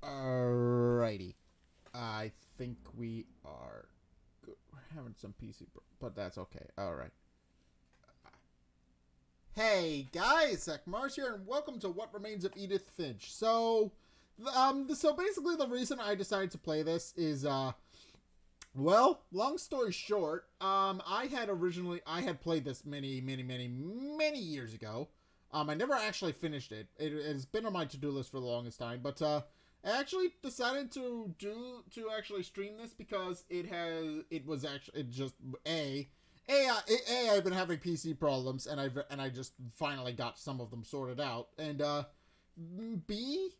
Alrighty. I think we are good. We're having some PC, but that's okay. Alright. Hey guys, Zack here, and welcome to What Remains of Edith Finch. So basically the reason I decided to play this is, well, long story short, I had played this many years ago. I never actually finished it. It has been on my to-do list for the longest time, but, I actually decided to actually stream this because I've been having PC problems, and I just finally got some of them sorted out, and B,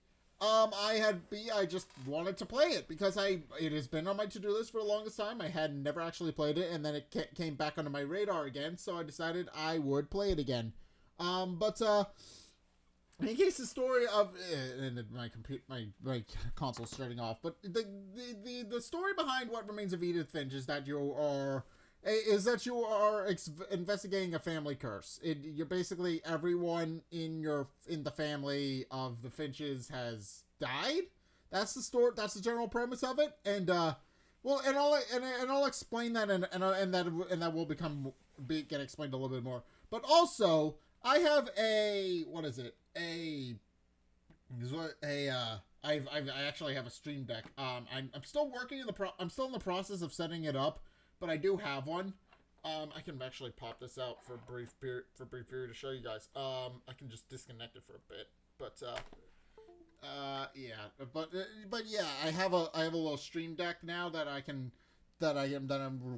I just wanted to play it because it has been on my to-do list for the longest time. I had never actually played it, and then it came back onto my radar again, so I decided I would play it again. In case the story of and my console's starting off, but the story behind What Remains of Edith Finch is that you are investigating a family curse. You're basically everyone in the family of the Finches has died. That's the story. That's the general premise of it. And well, and I'll explain that, and that will get explained a little bit more. But also, I have I actually have a Stream Deck. I'm still working I'm still in the process of setting it up, but I do have one. I can actually pop this out for a brief period to show you guys. I can just disconnect it for a bit, but yeah, but yeah, I have a little Stream Deck now that I'm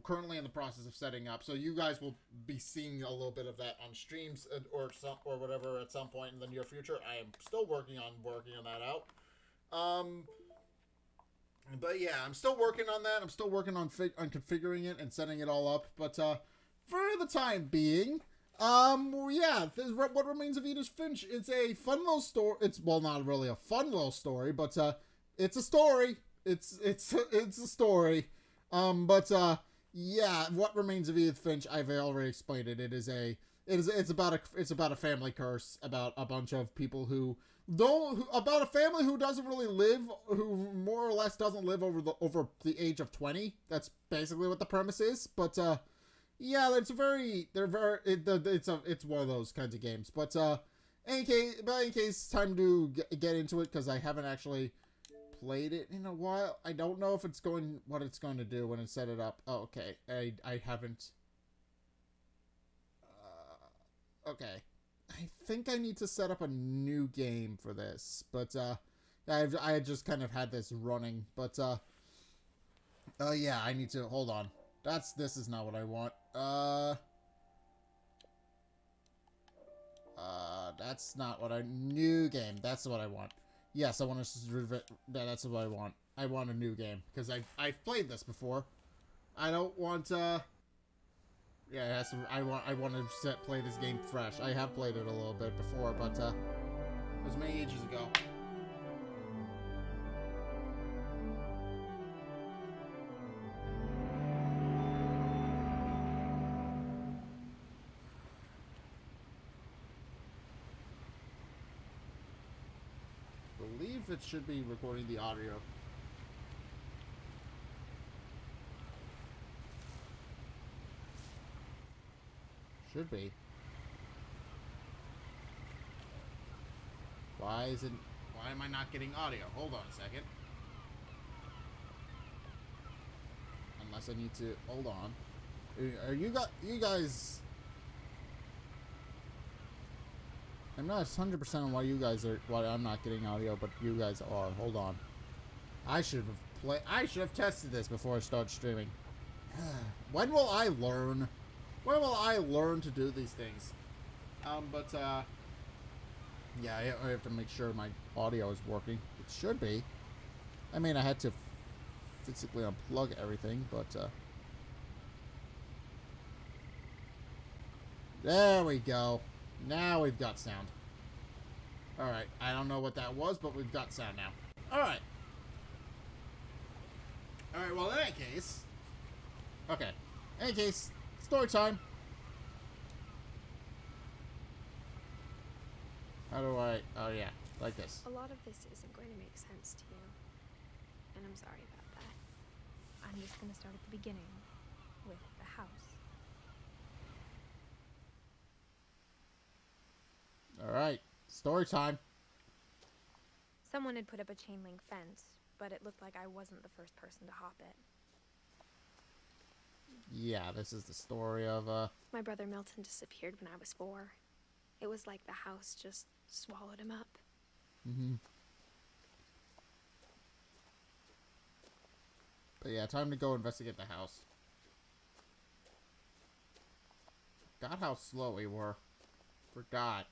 currently in the process of setting up. So you guys will be seeing a little bit of that on streams or whatever at some point in the near future. I am still working on that out. But yeah, I'm still working on that. I'm still working on configuring it and setting it all up. But for the time being, yeah, What Remains of Edith Finch. It's a fun little story. It's, well, not really a fun little story, but it's a story. It's a story. Yeah, What Remains of Edith Finch, I've already explained it. It's about a family curse, about a bunch of people about a family who more or less doesn't live over the age of 20. That's basically what the premise is. But yeah, it's one of those kinds of games. But in case, time to get into it, because I haven't actually played it in a while. I don't know if what it's going to do when I set it up. Oh, okay. I haven't. Okay. I think I need to set up a new game for this, but I just kind of had this running, but oh yeah, I need to hold on. This is not what I want. That's not what new game. That's what I want. Yes, I want to. That's what I want. I want a new game because I've played this before. I don't want. Yeah, I want to play this game fresh. I have played it a little bit before, but it was many ages ago. I believe it should be recording the audio. Should be. Why am I not getting audio? Hold on a second. Unless I need to, hold on. Are you guys... I'm not 100% on why I'm not getting audio, but you guys are. Hold on. I should have tested this before I start streaming. When will I learn? When will I learn to do these things? Yeah, I have to make sure my audio is working. It should be. I mean, I had to physically unplug everything, but there we go. Now we've got sound. Alright, I don't know what that was, but we've got sound now. Alright. Alright, well, in any case... Okay. In any case, story time. How do I... Oh, yeah. Like this. A lot of this isn't going to make sense to you. And I'm sorry about that. I'm just going to start at the beginning. With the house. Alright. Story time. Someone had put up a chain link fence, but it looked like I wasn't the first person to hop it. Yeah, this is the story of, My brother Milton disappeared when I was 4. It was like the house just swallowed him up. Mm-hmm. But yeah, time to go investigate the house. Forgot how slow we were. Forgot.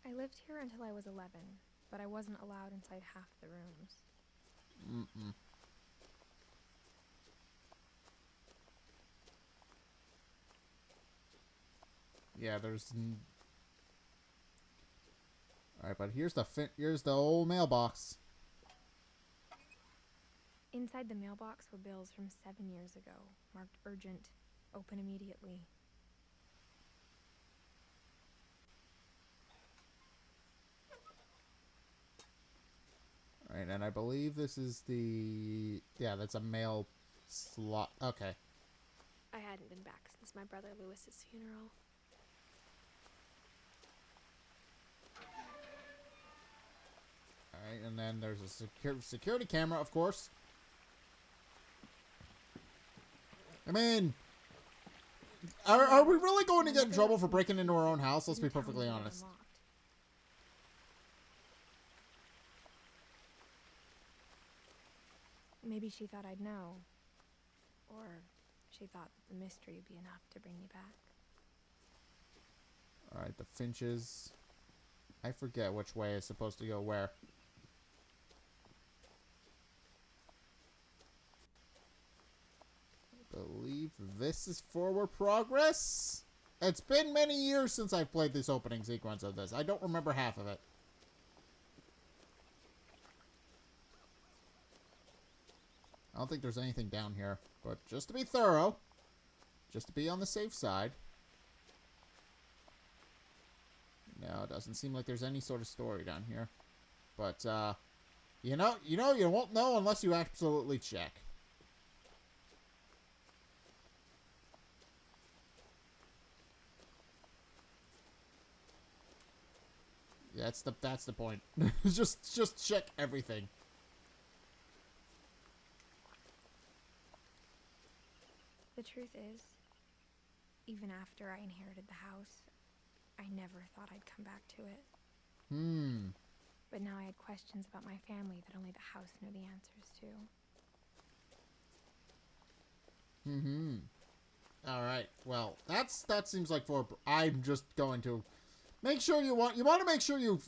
I lived here until I was 11, but I wasn't allowed inside half the rooms. Mm-mm. Yeah, there's... Alright, but here's the old mailbox. Inside the mailbox were bills from 7 years ago, marked urgent, open immediately. Alright, and I believe this is the... Yeah, that's a mail slot. Okay. I hadn't been back since my brother Lewis's funeral. Alright, and then there's a security camera, of course. I mean... Are we really going to get in trouble for breaking into our own house? Let's be perfectly honest. Maybe she thought I'd know. Or she thought that the mystery would be enough to bring me back. Alright, the Finches. I forget which way is supposed to go where. I believe this is forward progress? It's been many years since I've played this opening sequence of this. I don't remember half of it. I don't think there's anything down here, but just to be thorough, just to be on the safe side. No, it doesn't seem like there's any sort of story down here. But, you won't know unless you absolutely check. Yeah, that's the point. just check everything. The truth is, even after I inherited the house, I never thought I'd come back to it. But now I had questions about my family that only the house knew the answers to. Alright, well, that seems like I'm just going to... Make sure you want to make sure you...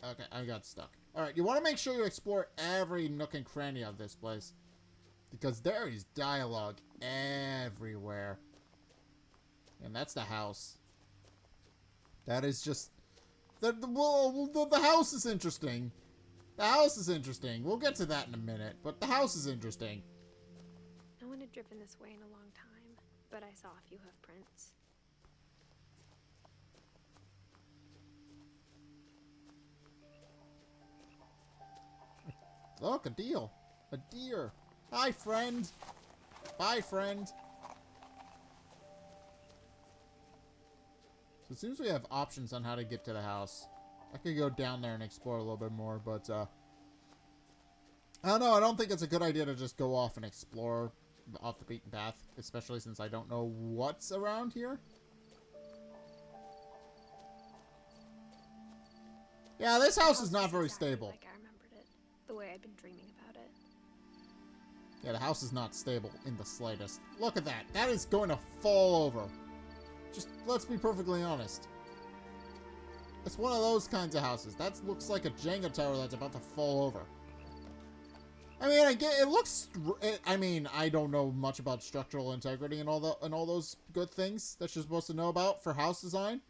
Okay, I got stuck. Alright, you want to make sure you explore every nook and cranny of this place. Because there is dialogue everywhere. And that's the house. That is just... The house is interesting. The house is interesting. We'll get to that in a minute. But the house is interesting. No one had driven this way in a long time, but I saw a few hoof prints. Look, a deal. A deer. Hi, friend. Bye, friend. So it seems we have options on how to get to the house. I could go down there and explore a little bit more, but, I don't know. I don't think it's a good idea to just go off and explore off the beaten path, especially since I don't know what's around here. Yeah, this house is not very stable. Like I remembered it, the way I'd been dreaming about it. Yeah, the house is not stable in the slightest. Look at that. That is going to fall over. Just, let's be perfectly honest. It's one of those kinds of houses. That looks like a Jenga tower that's about to fall over. I mean, it looks... I mean, I don't know much about structural integrity and all those good things that you're supposed to know about for house design.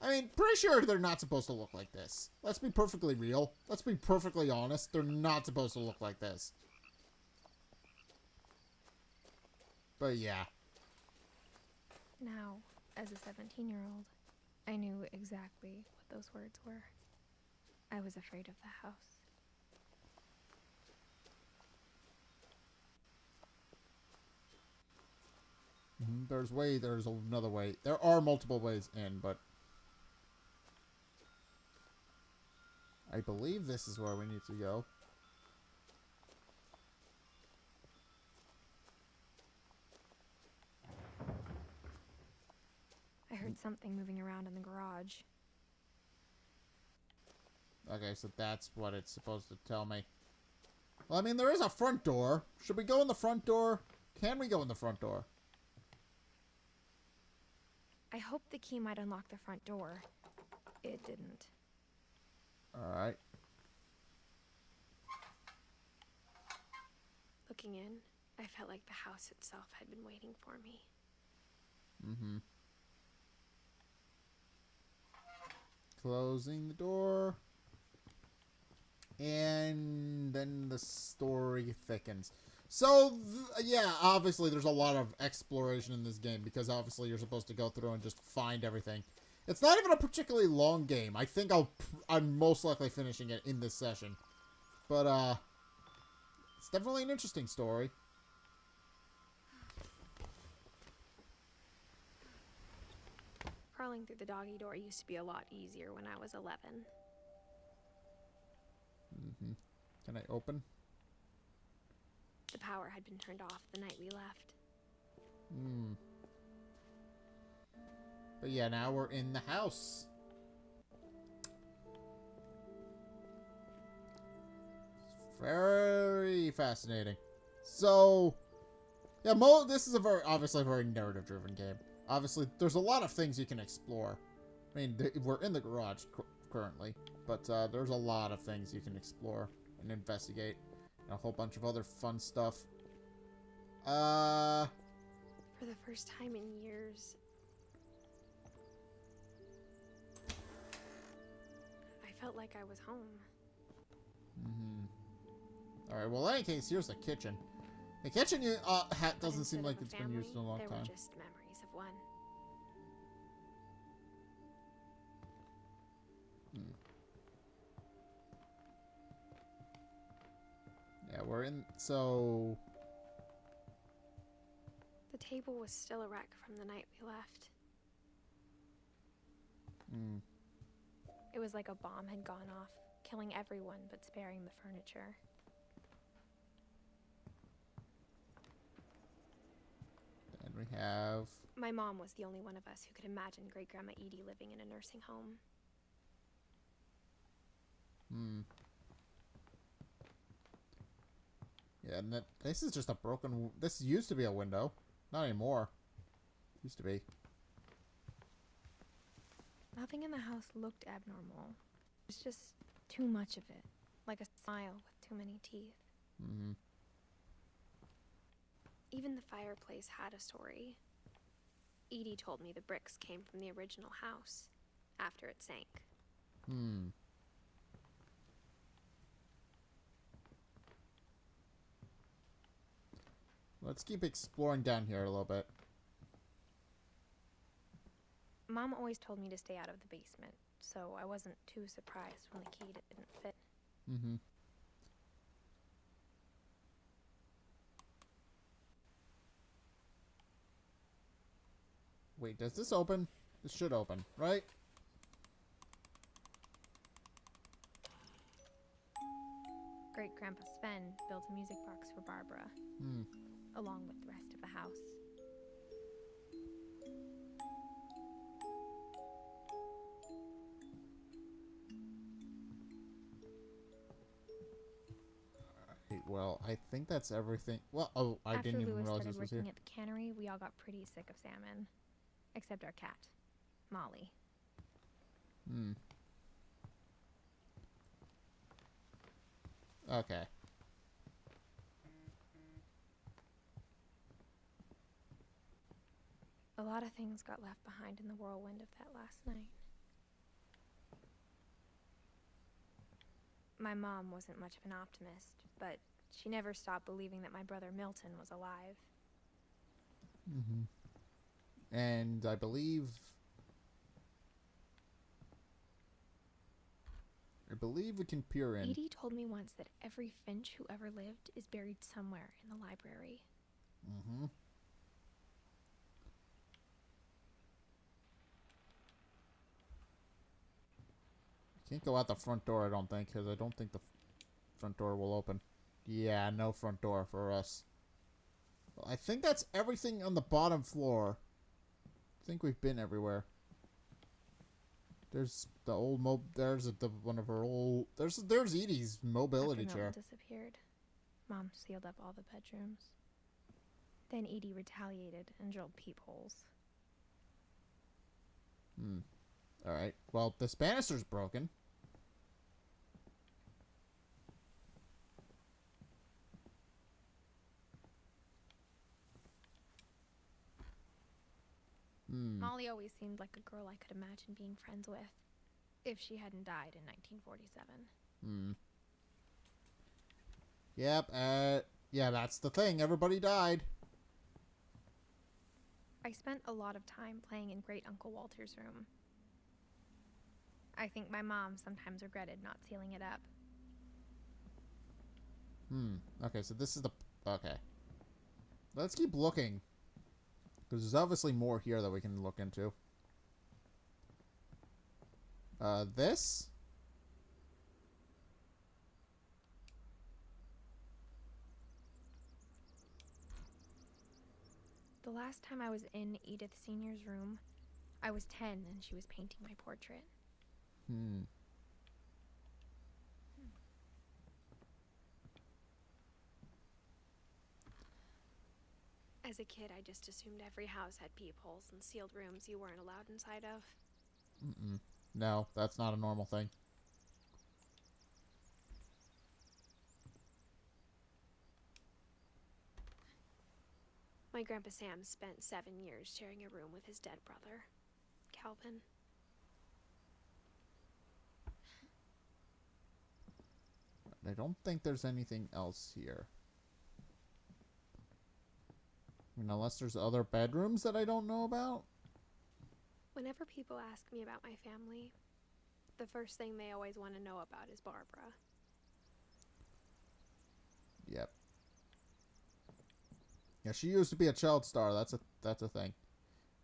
I mean, pretty sure they're not supposed to look like this. Let's be perfectly real. Let's be perfectly honest. They're not supposed to look like this. But yeah. Now, as a 17-year-old, I knew exactly what those words were. I was afraid of the house. There's another way. There are multiple ways in, but I believe this is where we need to go. I heard something moving around in the garage. Okay, so that's what it's supposed to tell me. Well, I mean, there is a front door. Should we go in the front door? Can we go in the front door? I hoped the key might unlock the front door. It didn't. Alright. Looking in, I felt like the house itself had been waiting for me. Mm-hmm. Closing the door. And then the story thickens. So, yeah, obviously there's a lot of exploration in this game because obviously you're supposed to go through and just find everything. It's not even a particularly long game. I think I'm most likely finishing it in this session. But, it's definitely an interesting story. Crawling through the doggy door used to be a lot easier when I was 11. Mm-hmm. Can I open? The power had been turned off the night we left. Hmm. But yeah, now we're in the house. Very fascinating. So, yeah, this is obviously a very narrative-driven game. Obviously, there's a lot of things you can explore. I mean, we're in the garage currently, but there's a lot of things you can explore and investigate. And a whole bunch of other fun stuff. For the first time in years, I felt like I was home. Mm-hmm. Alright, well, in any case, here's the kitchen. The kitchen doesn't seem like it's been used in a long time. They were just memories of one. Yeah, we're in, so... The table was still a wreck from the night we left. Hmm. It was like a bomb had gone off, killing everyone but sparing the furniture. And we have... My mom was the only one of us who could imagine Great-Grandma Edie living in a nursing home. Hmm. Yeah, and this is just a broken... This used to be a window. Not anymore. Used to be. Nothing in the house looked abnormal. It was just too much of it. Like a smile with too many teeth. Mm-hmm. Even the fireplace had a story. Edie told me the bricks came from the original house, after it sank. Hmm. Let's keep exploring down here a little bit. Mom always told me to stay out of the basement, so I wasn't too surprised when the key didn't fit. Mm-hmm. Wait, does this open? This should open, right? Great-Grandpa Sven built a music box for Barbara, along with the rest of the house. Well, I think that's everything. Well, oh, I didn't even realize this was here. After Louis started working at the cannery, we all got pretty sick of salmon. Except our cat, Molly. Hmm. Okay. A lot of things got left behind in the whirlwind of that last night. My mom wasn't much of an optimist, but she never stopped believing that my brother Milton was alive. Mm-hmm. And I believe we can peer in. Edie told me once that every Finch who ever lived is buried somewhere in the library. Mm-hmm. Can't go out the front door, I don't think, because I don't think the front door will open. Yeah, no front door for us. Well, I think that's everything on the bottom floor. I think we've been everywhere. There's the old there's one of her old there's Edie's mobility After chair. Milton disappeared, Mom sealed up all the bedrooms. Then Edie retaliated and drilled peepholes. Alright. Well, this banister's broken. Molly always seemed like a girl I could imagine being friends with, if she hadn't died in 1947. Yep, yeah, that's the thing. Everybody died. I spent a lot of time playing in Great Uncle Walter's room. I think my mom sometimes regretted not sealing it up. Okay, so this is the... Okay. Let's keep looking. Because there's obviously more here that we can look into. This? The last time I was in Edith Sr.'s room, I was 10 and she was painting my portrait. As a kid, I just assumed every house had peepholes and sealed rooms you weren't allowed inside of. No, that's not a normal thing. My Grandpa Sam spent 7 years sharing a room with his dead brother, Calvin. I don't think there's anything else here. I mean, unless there's other bedrooms that I don't know about. Whenever people ask me about my family, the first thing they always want to know about is Barbara. Yep. Yeah, she used to be a child star. That's a thing.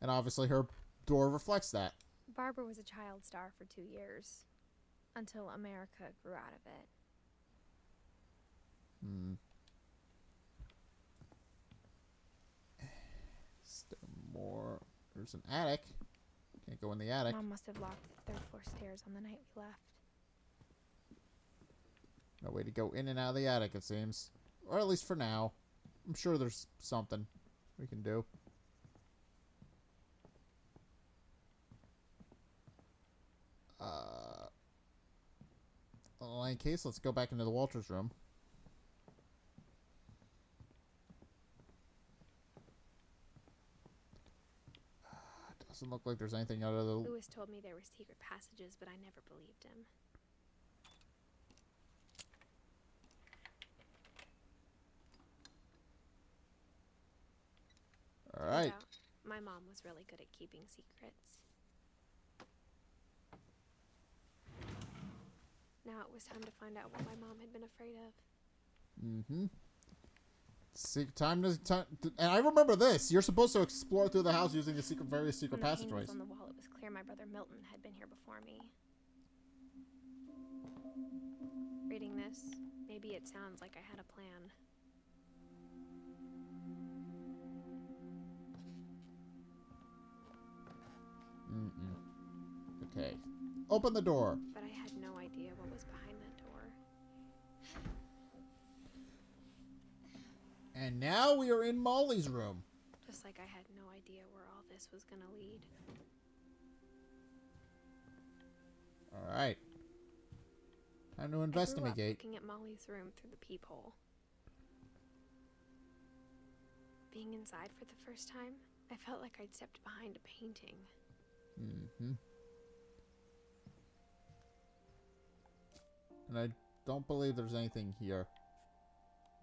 And obviously her door reflects that. Barbara was a child star for 2 years, until America grew out of it. Is there more? There's an attic. Can't go in the attic. Mom must have locked the 3rd floor stairs on the night we left. No way to go in and out of the attic, it seems. Or at least for now. I'm sure there's something we can do. Well, in case, let's go back into the Walters room. Doesn't look like there's anything out of the... Lewis told me there were secret passages, but I never believed him. Alright. My mom was really good at keeping secrets. Now it was time to find out what my mom had been afraid of. And I remember this. You're supposed to explore through the house using the various secret passageways. On the wall, it was clear my brother Milton had been here before me. Reading this, maybe it sounds like I had a plan. Okay. Open the door. But I had no idea what was behind that door. And now we are in Molly's room. Just like I had no idea where all this was gonna lead. Alright. Time to investigate. I grew up looking at Molly's room through the peephole. Being inside for the first time, I felt like I'd stepped behind a painting. And I don't believe there's anything here.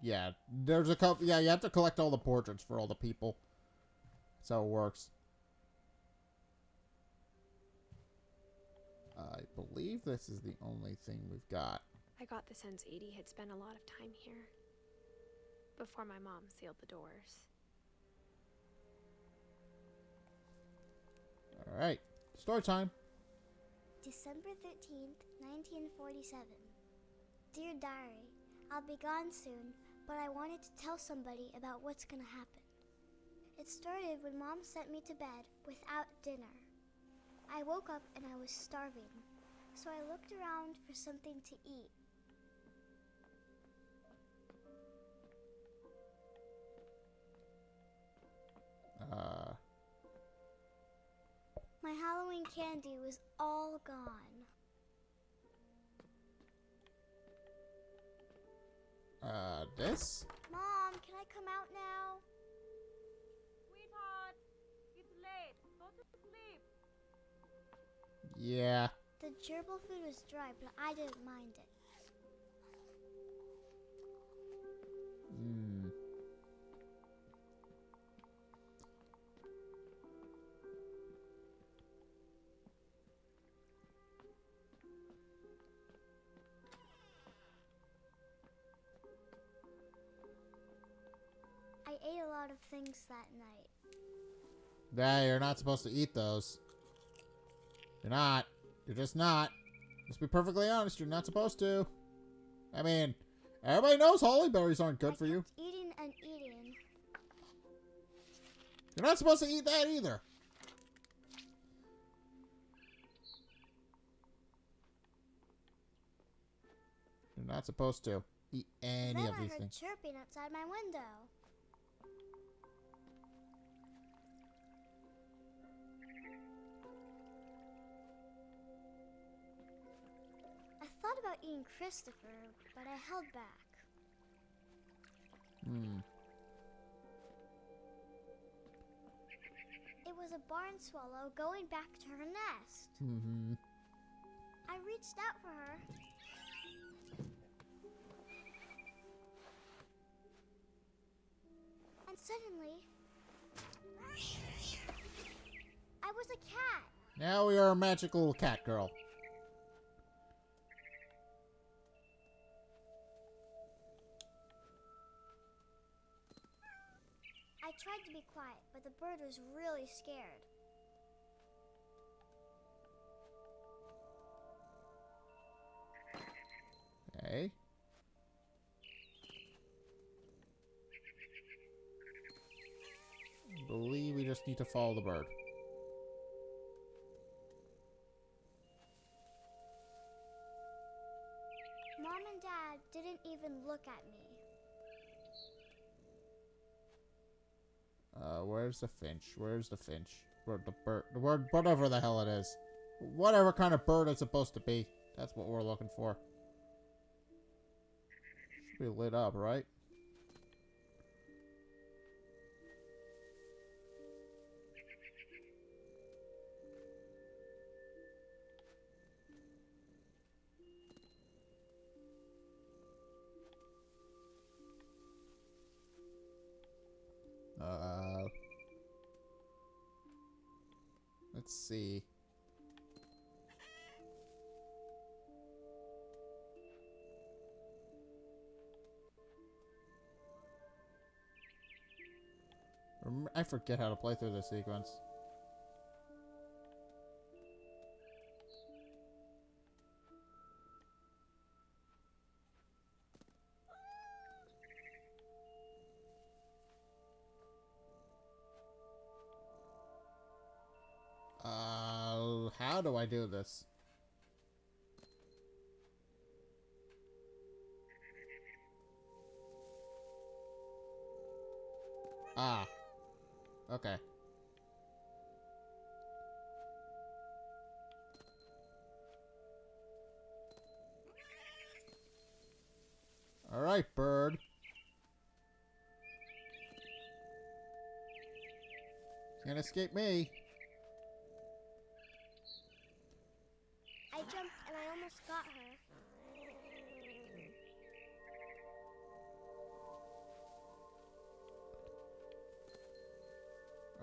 Yeah, there's a couple. Yeah, you have to collect all the portraits for all the people. That's how it works. I believe this is the only thing we've got. I got the sense Edie had spent a lot of time here before my mom sealed the doors. Alright, story time. December 13th, 1947. Dear Diary, I'll be gone soon, but I wanted to tell somebody about what's gonna happen. It started when Mom sent me to bed without dinner. I woke up and I was starving, so I looked around for something to eat. My Halloween candy was all gone. This? Mom, can I come out now? Sweetheart, it's late. Go to sleep. Yeah. The gerbil food was dry, but I didn't mind it. I ate a lot of things that night. Yeah, you're not supposed to eat those. You're not. You're just not. Let's be perfectly honest, you're not supposed to. I mean, everybody knows holly berries aren't good for you. Eating and eating. You're not supposed to eat that either. You're not supposed to eat any Then of these I heard things. chirping outside my window. I thought about eating Christopher, but I held back. It was a barn swallow going back to her nest. I reached out for her. And suddenly, I was a cat. Now we are a magical cat girl. I tried to be quiet, but the bird was really scared. Okay. I believe we just need to follow the bird. Mom and Dad didn't even look at me. Where's the finch? Where's the finch? Where the bird? The word, whatever the hell it is. Whatever kind of bird it's supposed to be. That's what we're looking for. Should be lit up, right? Let's see. I forget how to play through this sequence. How do I do this? Ah. Okay. Alright, bird. Can't escape me. I jumped and I almost got her.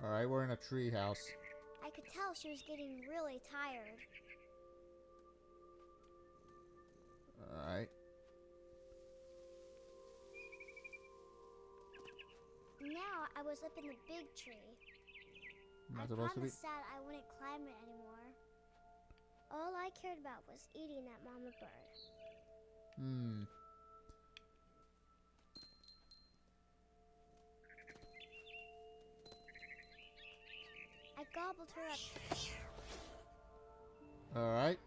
Alright, we're in a tree house. I could tell she was getting really tired. Alright. Now I was up in the big tree. Not I supposed to be. promised Dad I wouldn't climb it anymore. All I cared about was eating that mama bird. Hmm. I gobbled her up, Alright.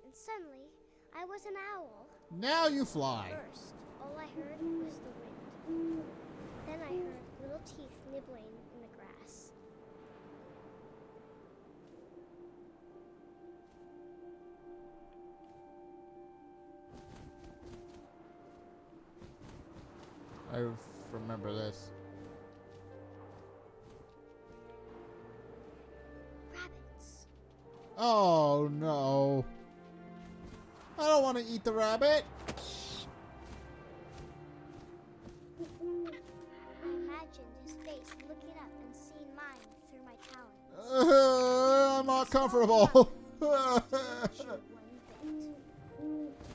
and suddenly I was an owl. Now you fly. First, all I heard was the wind. Then I heard little teeth nibbling in the grass. I remember this. Rabbits. Oh no. I don't want to eat the rabbit. I imagined his face looking up and seeing mine through my talons. I'm not comfortable. Chew one bit.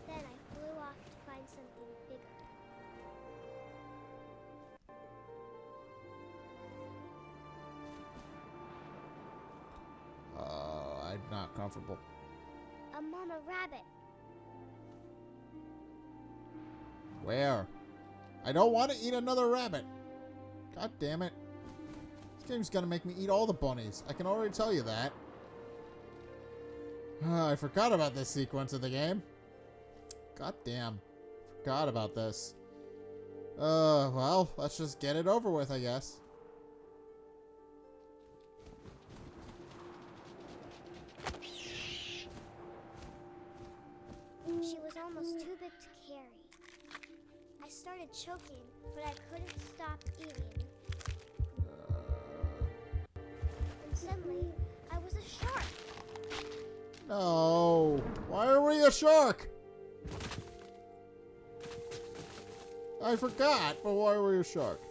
Then I flew off to find something bigger. I'm not comfortable. A mama rabbit. Where? I don't want to eat another rabbit. God damn it. This game's gonna make me eat all the bunnies. I can already tell you that. I forgot about this sequence of the game. God damn. Forgot about this. Well, let's just get it over with, I guess. She was almost too big to carry. I started choking, but I couldn't stop eating. And suddenly, I was a shark. No. Why are we a shark? I forgot, but why were you a shark?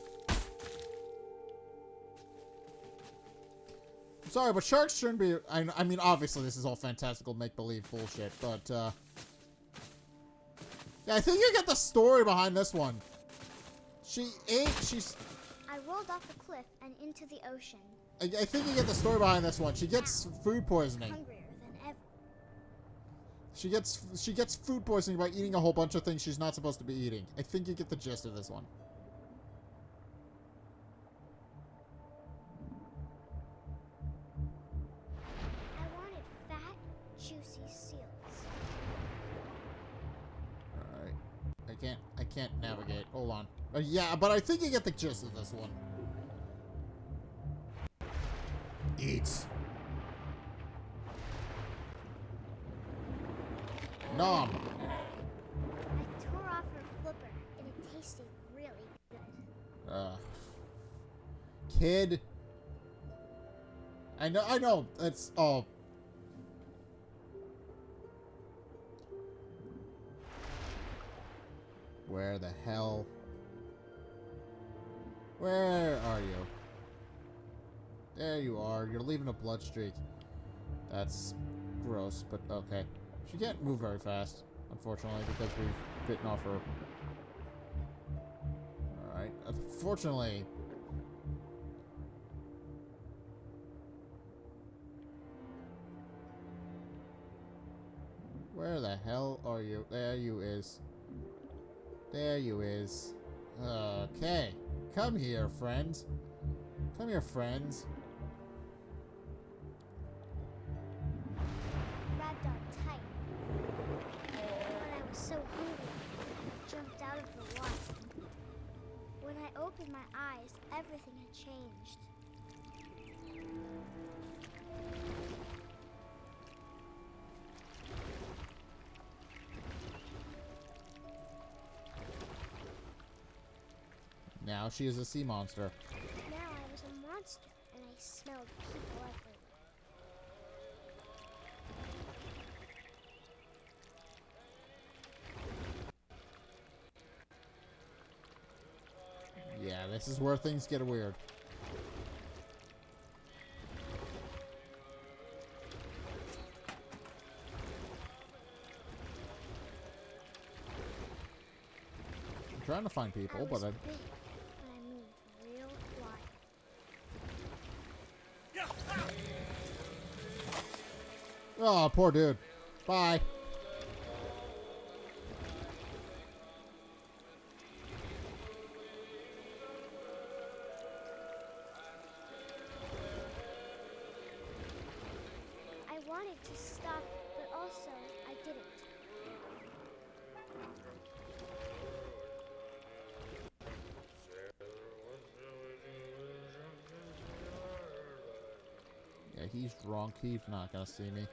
I'm sorry, but sharks shouldn't be... I mean, obviously, this is all fantastical make-believe bullshit, but, yeah, I think you get the story behind this one. She's... I rolled off the cliff and into the ocean, I think you get the story behind this one. She gets food poisoning. hungrier than ever. She gets food poisoning by eating a whole bunch of things she's not supposed to be eating. I think you get the gist of this one. I wanted fat, juicy seals. Alright. I can't navigate. Hold on. Yeah, but I think you get the gist of this one. Eat. Nom. I tore off her flipper, and it tasted really good. Kid. I know. It's, oh. Where the hell? Where are you? There you are. You're leaving a blood streak. That's gross, but okay. She can't move very fast, unfortunately, because we've bitten off her. Alright. Unfortunately... Where the hell are you? There you is. There you is. Okay. Come here, friends. Come here, friends. Grabbed on tight. When I was so hungry, I jumped out of the water. When I opened my eyes, everything had changed. Now she is a sea monster. Now I was a monster, and I smelled people everywhere. Yeah, this is where things get weird. trying to find people, I but was I... big, but I moved real quiet. Oh, poor dude. Bye. I wanted to stop, but also I didn't. Yeah, he's drunk. He's not gonna see me.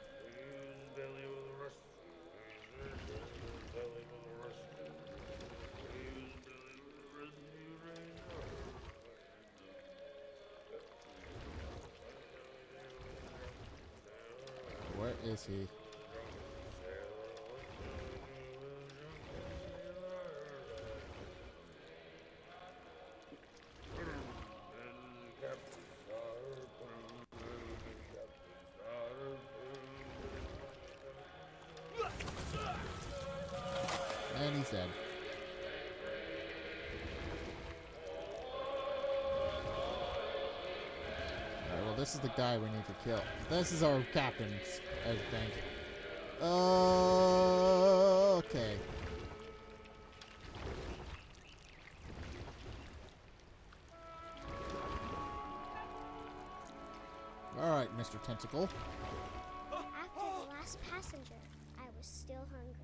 Where is he? And he's dead. Alright, well, this is the guy we need to kill. This is our captain, I think. Okay. Alright, Mr. Tentacle. After the last passenger, I was still hungry.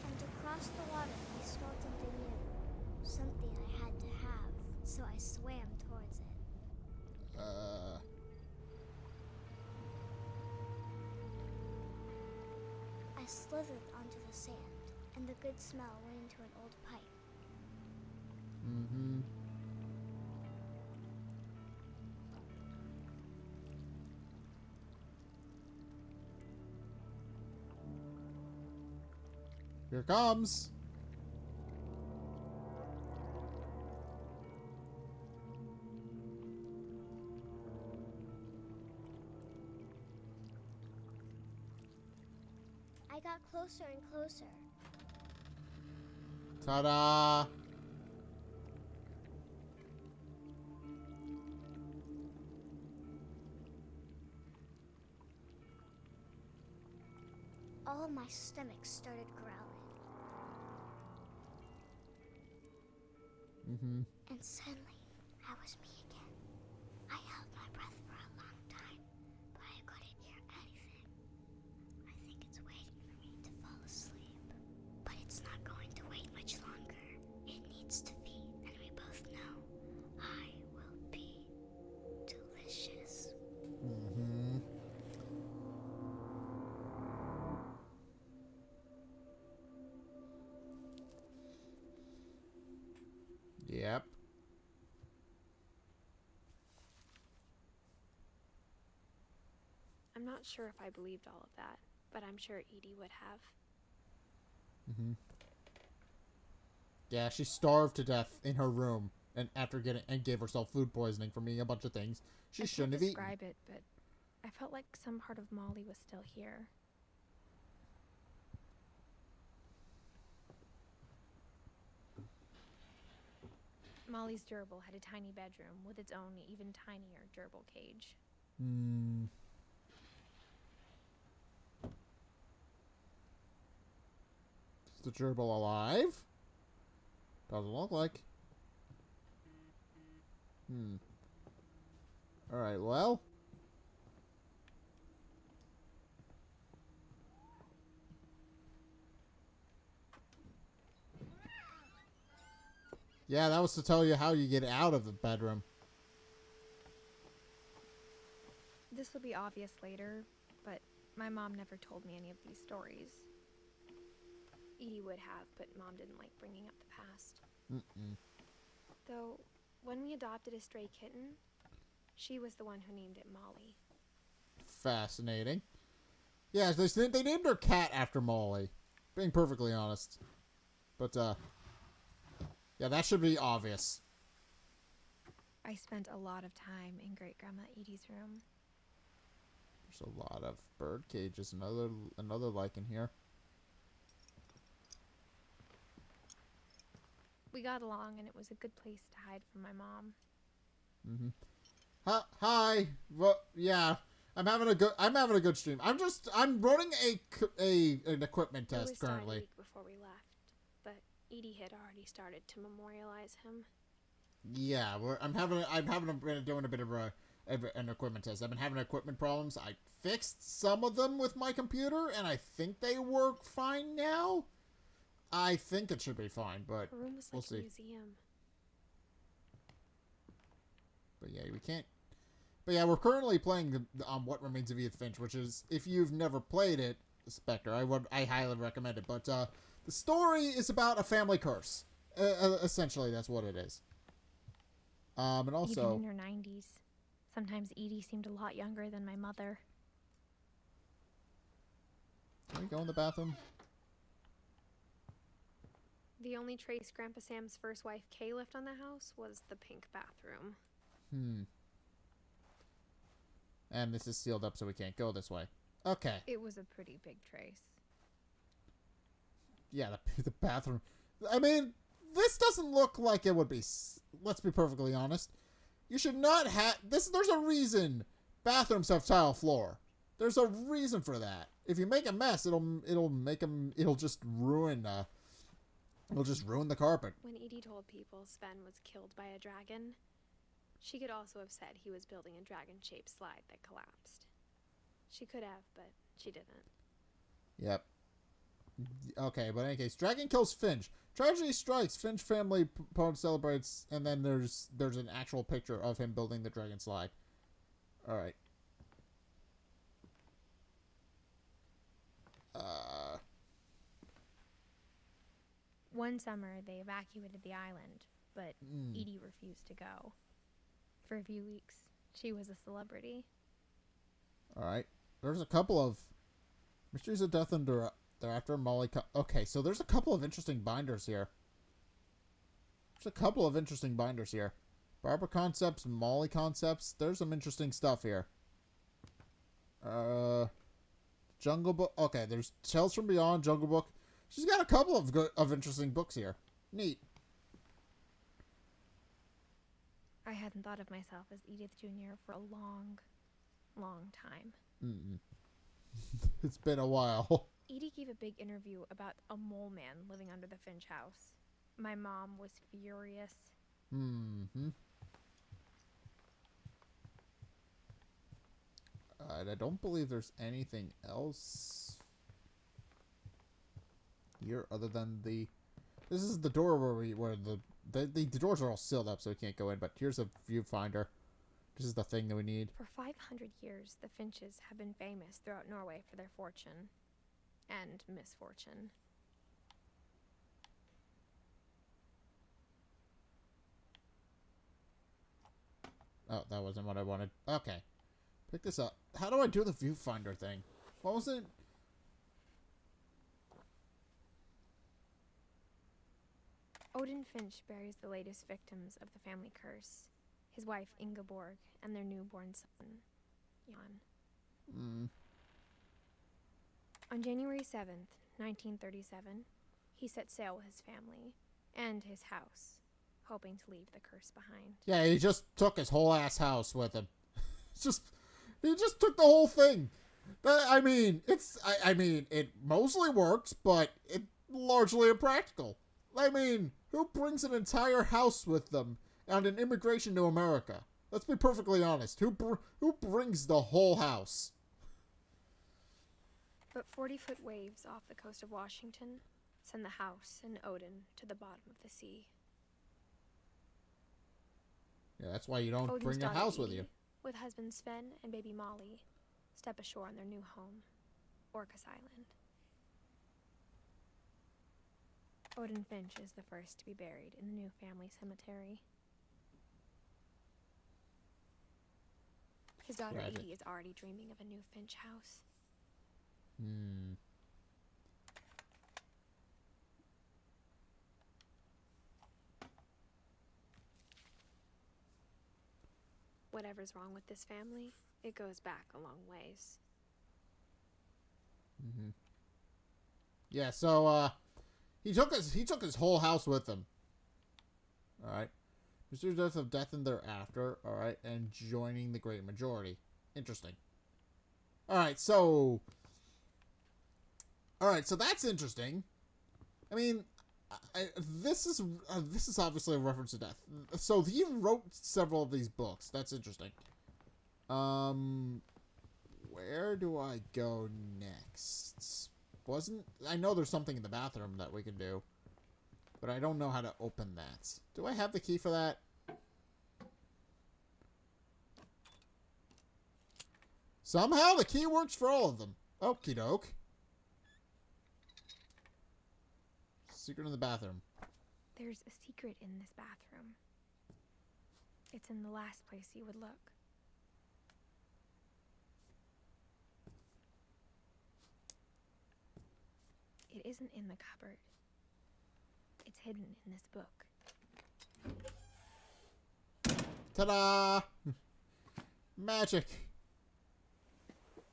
And across the water, I smelled something new. Something I had to have, so I swam towards it. I slithered onto the sand, and the good smell went into an old pipe. Mm-hmm. Here it comes. I got closer and closer. Ta-da! All my stomach started growling. Mm-hmm. And suddenly, I was me again. I held my breath for a long time, but I couldn't hear anything. I think it's waiting for me to fall asleep. But it's not going to wait much longer. It needs to feed, and we both know I will be delicious. Mm-hmm. Yep. I'm not sure if I believed all of that, but I'm sure Edie would have. Mm-hmm. Yeah, she starved to death in her room, and after getting and gave herself food poisoning from eating a bunch of things she shouldn't have eaten. I can't describe it, but I felt like some part of Molly was still here. Molly's gerbil had a tiny bedroom with its own even tinier gerbil cage. Hmm. Is the gerbil alive? Doesn't look like. Alright, well. Yeah, that was to tell you how you get out of the bedroom. This will be obvious later, but my mom never told me any of these stories. Edie would have, but Mom didn't like bringing up the past. Mm-mm. Though, when we adopted a stray kitten, she was the one who named it Molly. Fascinating. Yeah, they named her cat after Molly. Being perfectly honest. But, yeah, that should be obvious. I spent a lot of time in Great-Grandma Edie's room. There's a lot of bird cages and another lichen here. We got along, and it was a good place to hide from my mom. Hi. Well, yeah. I'm having a good stream. I'm running an equipment It test was started a currently. week before we left, but Edie had already started to memorialize him. Yeah, been doing a bit of an equipment test. I've been having equipment problems. I fixed some of them with my computer, and I think they work fine now. I think it should be fine, but Her room was we'll like see. a museum. But yeah, we can't. But yeah, we're currently playing the What Remains of Edith Finch, which is, if you've never played it, Spectre, I highly recommend it. But the story is about a family curse. Essentially, that's what it is. And also, Even in her 90s. Sometimes Edie seemed a lot younger than my mother. can we go in the bathroom? The only trace Grandpa Sam's first wife, Kay, left on the house was the pink bathroom. And this is sealed up, so we can't go this way. Okay. It was a pretty big trace. Yeah, the bathroom. I mean, this doesn't look like it would be. Let's be perfectly honest. You should not have this. There's a reason bathrooms have tile floor. There's a reason for that. If you make a mess, it'll just ruin. It'll just ruin the carpet. When Edie told people Sven was killed by a dragon, she could also have said he was building a dragon-shaped slide that collapsed. She could have, but she didn't. Yep. Okay, but in any case, dragon kills Finch. Tragedy strikes. Finch family poem celebrates, and then there's an actual picture of him building the dragon slide. All right. One summer, they evacuated the island, but Edie refused to go. For a few weeks, she was a celebrity. All right. There's a couple of mysteries of death and thereafter. Molly. Okay, so there's a couple of interesting binders here. Barbara concepts, Molly concepts. There's some interesting stuff here. Jungle Book. Okay, there's Tales from Beyond, Jungle Book. She's got a couple of interesting books here. Neat. I hadn't thought of myself as Edith Jr. for a long, long time. It's been a while. Edie gave a big interview about a mole man living under the Finch house. My mom was furious. I don't believe there's anything else here other than the. This is the door where the doors are all sealed up, so we can't go in. But here's a viewfinder. This is the thing that we need. For 500 years, the Finches have been famous throughout Norway for their fortune and misfortune. Oh, that wasn't what I wanted. Okay. Pick this up. How do I do the viewfinder thing? What was it? Odin Finch buries the latest victims of the family curse, his wife Ingeborg and their newborn son, Jan. On January 7th, 1937, he set sail with his family and his house, hoping to leave the curse behind. Yeah, he just took his whole ass house with him. He just took the whole thing. I mean, it mostly works, but it's largely impractical. I mean, who brings an entire house with them on an immigration to America? Let's be perfectly honest. Who brings the whole house? But 40-foot waves off the coast of Washington send the house and Odin to the bottom of the sea. Yeah, that's why you don't Odin's bring a daughter house with Edie, you. with husband Sven and baby Molly, step ashore on their new home, Orcas Island. Odin Finch is the first to be buried in the new family cemetery. His daughter Tragic. Edie is already dreaming of a new Finch house. Whatever's wrong with this family, it goes back a long ways. Yeah, so he took his whole house with him. Alright. Mysterious of death and thereafter. Alright. And joining the great majority. Interesting. Alright, so... Alright, so that's interesting. I mean, this is obviously a reference to death. So he wrote several of these books. That's interesting. Where do I go next? I know there's something in the bathroom that we can do, but I don't know how to open that. Do I have the key for that? Somehow the key works for all of them. Okie doke. Secret in the bathroom. There's a secret in this bathroom. It's in the last place you would look. It isn't in the cupboard. It's hidden in this book. Ta-da! Magic!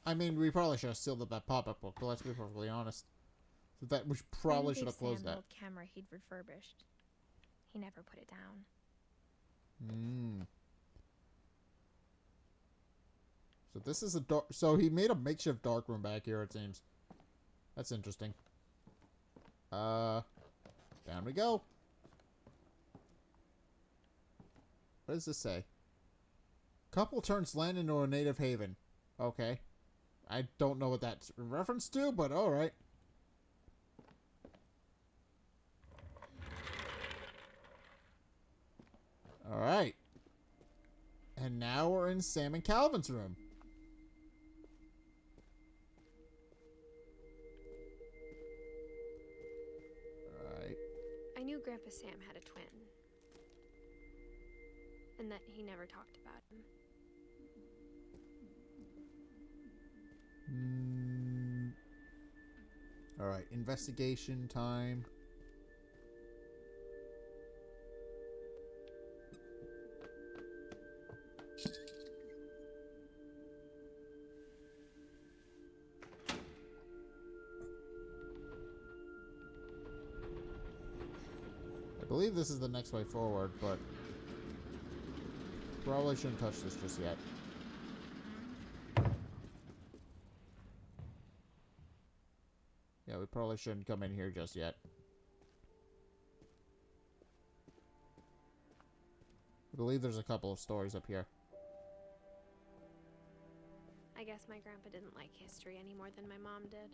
I mean, we probably should have sealed up that pop-up book, but let's be perfectly honest. So that we probably should have closed that. Old camera he'd refurbished. He never put it down. So this is a dark... So he made a makeshift dark room back here, it seems. That's interesting. Down we go. What does this say? Couple turns land into a native haven. Okay. I don't know what that's in reference to, but alright. Alright. And now we're in Sam and Calvin's room. Alright. I knew Grandpa Sam had a twin. And that he never talked about him. Alright, investigation time. I believe this is the next way forward, but probably shouldn't touch this just yet. Yeah, we probably shouldn't come in here just yet. I believe there's a couple of stories up here. I guess my grandpa didn't like history any more than my mom did.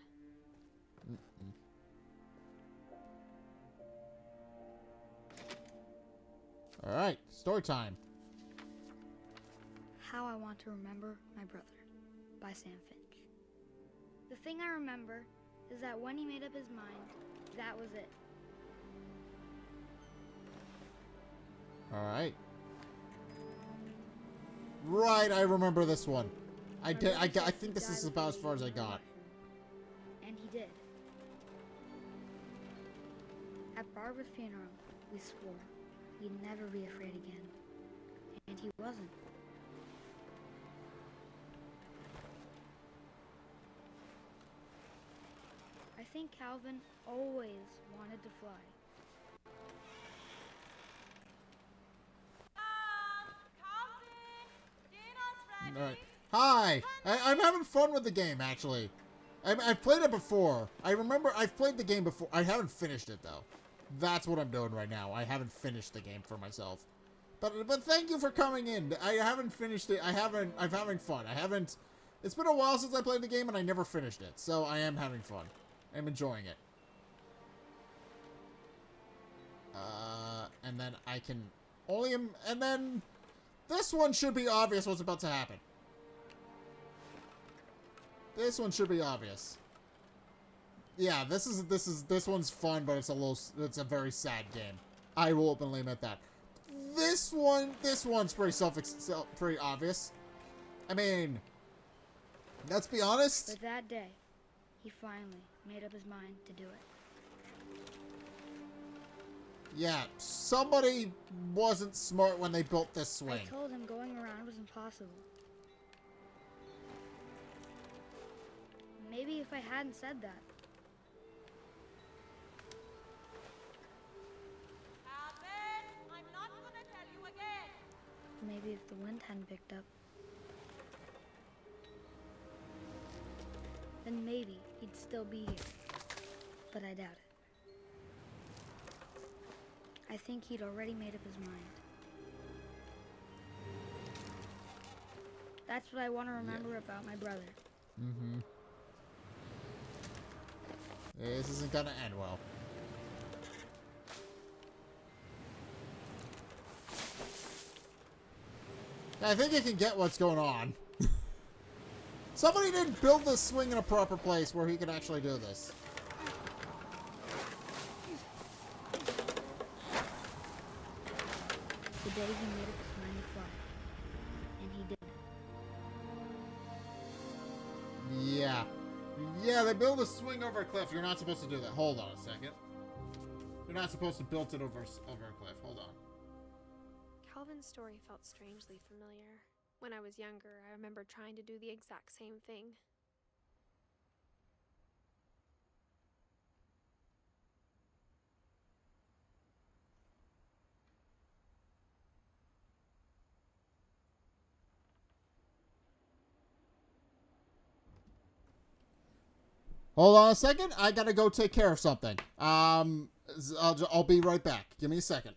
Alright, story time. How I Want to Remember My Brother by Sam Finch. The thing I remember is that when he made up his mind, that was it. Alright. Right, I remember this one. I think this is about as far as I got. And he did. At Barbara's funeral, we swore we'd never be afraid again. And he wasn't. I think Calvin always wanted to fly. Calvin! Dinner's ready! Alright. Hi! I'm having fun with the game, actually. I've played it before. I remember I've played the game before. I haven't finished it, though. That's what I'm doing right now. I haven't finished the game for myself. But thank you for coming in. I haven't finished it. I'm having fun. It's been a while since I played the game, and I never finished it. So I am having fun. I'm enjoying it. And then I can only... And then... This one should be obvious what's about to happen. This one should be obvious. Yeah, this one's fun, but it's a very sad game. I will openly admit that. This one's pretty obvious. I mean, let's be honest. But that day, he finally made up his mind to do it. Yeah, somebody wasn't smart when they built this swing. I told him going around was impossible. Maybe if I hadn't said that. Calvin, I'm not if the wind hadn't picked up. Then maybe he'd still be here. But I doubt it. I think he'd already made up his mind. That's what I want to remember about my brother. Mm-hmm. This isn't gonna end well. I think you can get what's going on. Somebody didn't build this swing in a proper place where he can actually do this. The day he made up his mind to fly. And he did. Yeah. Yeah, they build a swing over a cliff. You're not supposed to do that. Hold on a second. You're not supposed to build it over a cliff. Hold on. Calvin's story felt strangely familiar. When I was younger, I remember trying to do the exact same thing. Hold on a second. I gotta go take care of something. I'll be right back. Give me a second.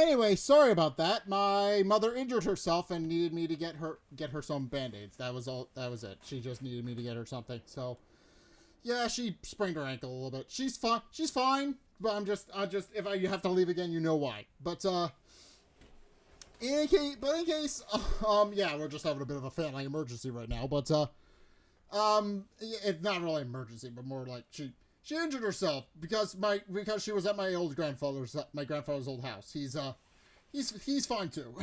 Anyway, sorry about that. My mother injured herself and needed me to get her some band-aids. That was all. That was it. She just needed me to get her something. So, yeah, she sprained her ankle a little bit. She's fine. She's fine. But if you have to leave again, you know why. But in case, yeah, we're just having a bit of a family emergency right now. But it's not really an emergency, but more like she injured herself because she was at my grandfather's old house. He's fine too.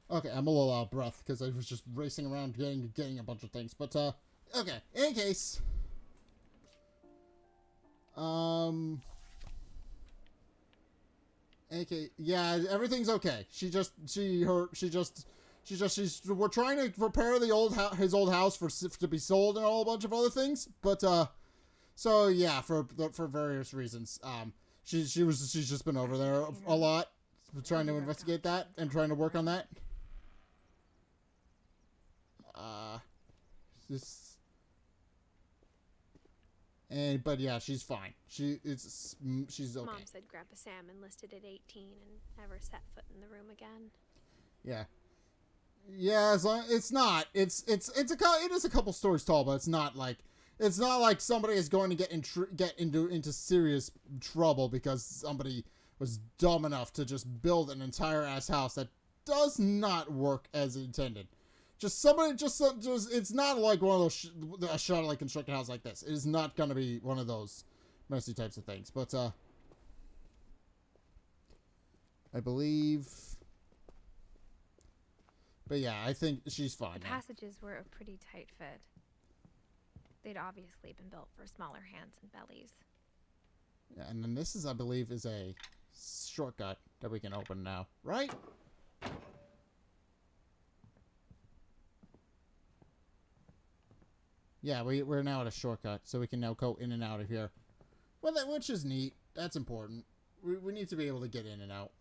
Okay, I'm a little out of breath because I was just racing around getting a bunch of things. But okay, in case, okay, yeah, everything's okay. We're trying to repair his old house to be sold and a bunch of other things. But so yeah, for various reasons, she's just been over there a lot, trying to investigate that and trying to work on that. But yeah, she's fine. She's okay. Mom said Grandpa Sam enlisted at 18 and never set foot in the room again. Yeah. Yeah, it's not. It is a couple stories tall, but it's not like somebody is going to get into serious trouble because somebody was dumb enough to just build an entire ass house that does not work as intended. It's not like one of those a shoddily constructed house like this. It is not going to be one of those messy types of things. But I believe. But yeah, I think she's fine. The passages were a pretty tight fit. They'd obviously been built for smaller hands and bellies. Yeah, and then this I believe, is a shortcut that we can open now, right? Yeah, we're now at a shortcut, so we can now go in and out of here. Well, which is neat. That's important. We need to be able to get in and out.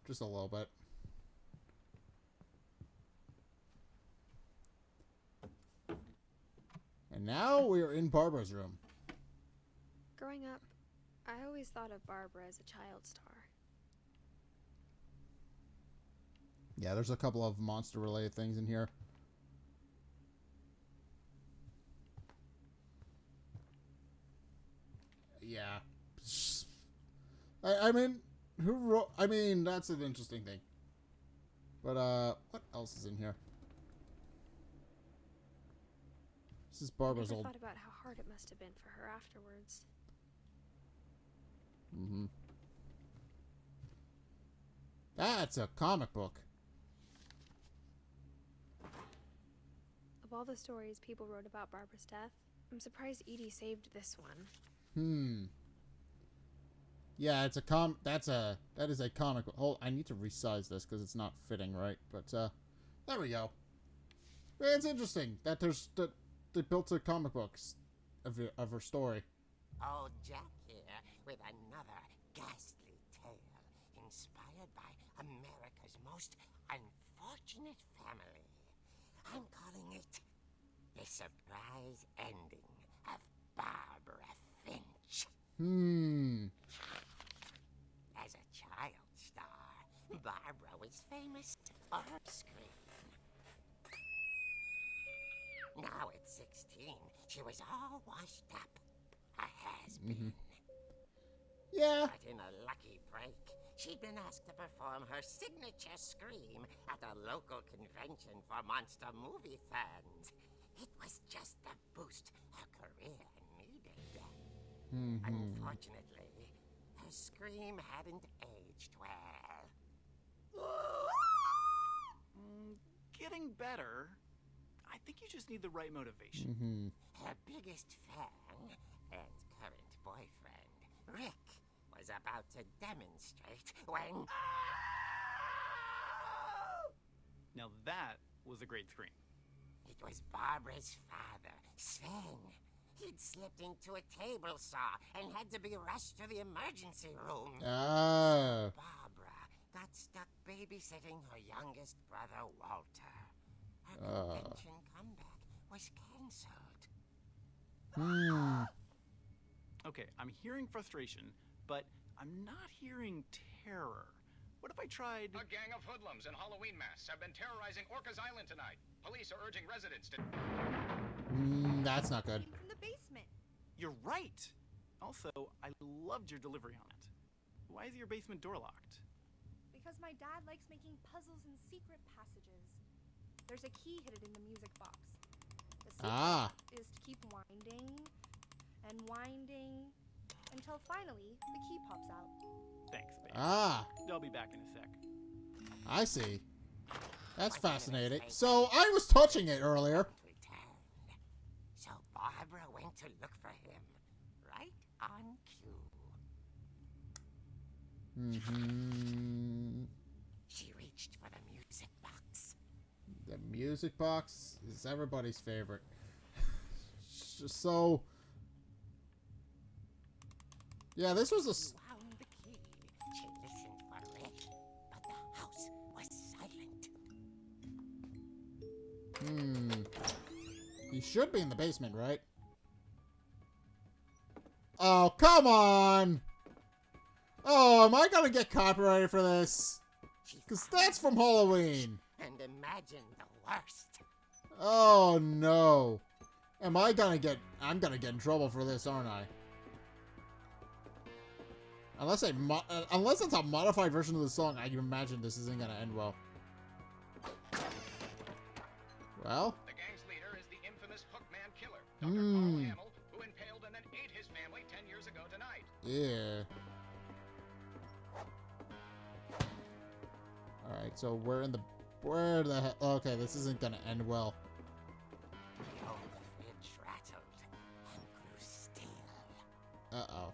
Just a little bit. And now we are in Barbara's room. Growing up, I always thought of Barbara as a child star. Yeah, there's a couple of monster-related things in here. Yeah. I mean, who wrote... I mean, that's an interesting thing. But, what else is in here? This is Barbara's old... I thought about how hard it must have been for her afterwards. Mm-hmm. That's a comic book. Of all the stories people wrote about Barbara's death, I'm surprised Edie saved this one. Yeah, that is a comic book. Hold, I need to resize this because it's not fitting right. But there we go. It's interesting that they built a comic book of her story. Old Jack here with another ghastly tale inspired by America's most unfortunate family. I'm calling it The Surprise Ending of Barbara Finch. As a child star, Barbara was famous for her scream. Now at 16, she was all washed up. A has-been. Yeah. But in a lucky break, she'd been asked to perform her signature scream at a local convention for monster movie fans. It was just the boost her career needed. Unfortunately, her scream hadn't aged well. Getting better. I think you just need the right motivation. Her biggest fan and current boyfriend, Rick, was about to demonstrate when... Now that was a great scream. It was Barbara's father, Sven. He'd slipped into a table saw and had to be rushed to the emergency room. Oh. Barbara got stuck babysitting her youngest brother, Walter. Her convention comeback was cancelled. Okay, I'm hearing frustration, but I'm not hearing terror. What if I tried... A gang of hoodlums in Halloween masks have been terrorizing Orcas Island tonight. Police are urging residents to... That's not good. From the basement. You're right! Also, I loved your delivery on it. Why is your basement door locked? Because my dad likes making puzzles and secret passages. There's a key hidden in the music box. The secret is to keep winding and winding until finally the key pops out. Thanks, babe. I'll be back in a sec. I see. That's fascinating. So, I was touching it earlier. Returned. So Barbara went to look for him. Right on cue. She reached for the music box. The music box is everybody's favorite. So... Yeah, this was a... Found the key. She listened for it, but the house was silent. He should be in the basement, right? Oh, come on! Oh, am I gonna get copyrighted for this? Because that's from Halloween. And imagine the worst. Oh, no. I'm gonna get in trouble for this, aren't I? Unless it's a modified version of the song, I can imagine this isn't gonna end well. Well? The gang's leader is the infamous Hookman killer, Dr. Carl Hamill, who impaled and then ate his family 10 years ago tonight. Yeah. Alright, so where the hell? Okay, this isn't gonna end well. The old fridge rattled and grew still. Uh-oh.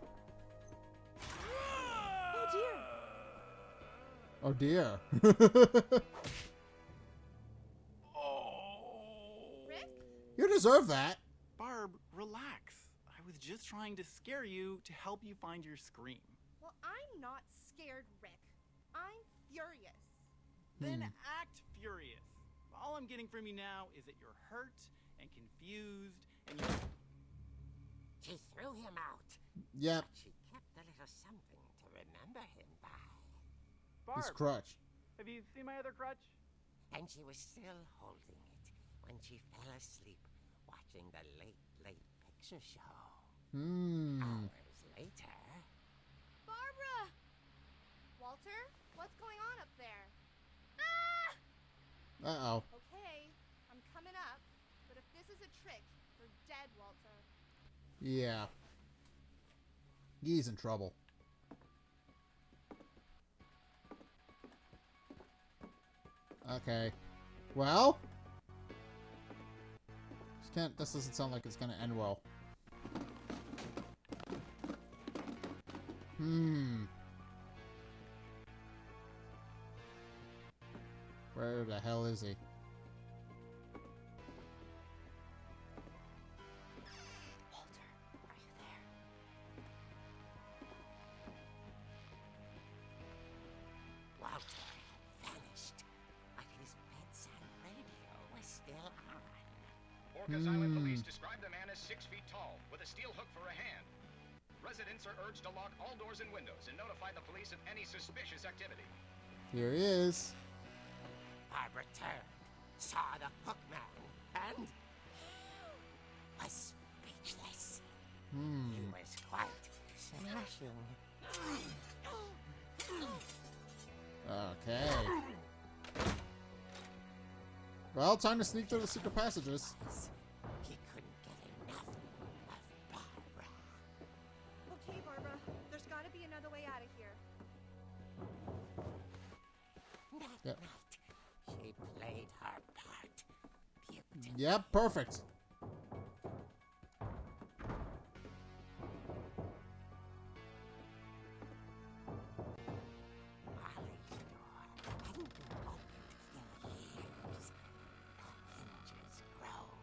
Oh dear. Oh dear. Rick? You deserve that. Barb, relax. I was just trying to scare you to help you find your scream. Well, I'm not scared, Rick. I'm furious. Then act furious. All I'm getting from you now is that you're hurt and confused and you... She threw him out. Yep. But she kept a little something to remember him by. His Barb, crutch. have you seen my other crutch? And she was still holding it when she fell asleep watching the late picture show. Hours later... Barbara! Walter, what's going on up there? Uh-oh. Okay, I'm coming up, but if this is a trick, you're dead, Walter. Yeah. He's in trouble. Okay. Well? This doesn't sound like it's gonna end well. Where the hell is he? Walter, are you there? Walter had vanished, but his bedside radio was still on. Orcas Island police describe the man as 6 feet tall, with a steel hook for a hand. Residents are urged to lock all doors and windows and notify the police of any suspicious activity. Here he is. Barbara turned, saw the hook man, and was speechless. He was quite smashing. Okay. Well, time to sneak through the secret passages. He couldn't get enough of Barbara. Okay, Barbara, there's gotta be another way out of here. That night, she played her part beautifully. Yep, perfect. Molly's door hadn't been opened in years. The hinges grown.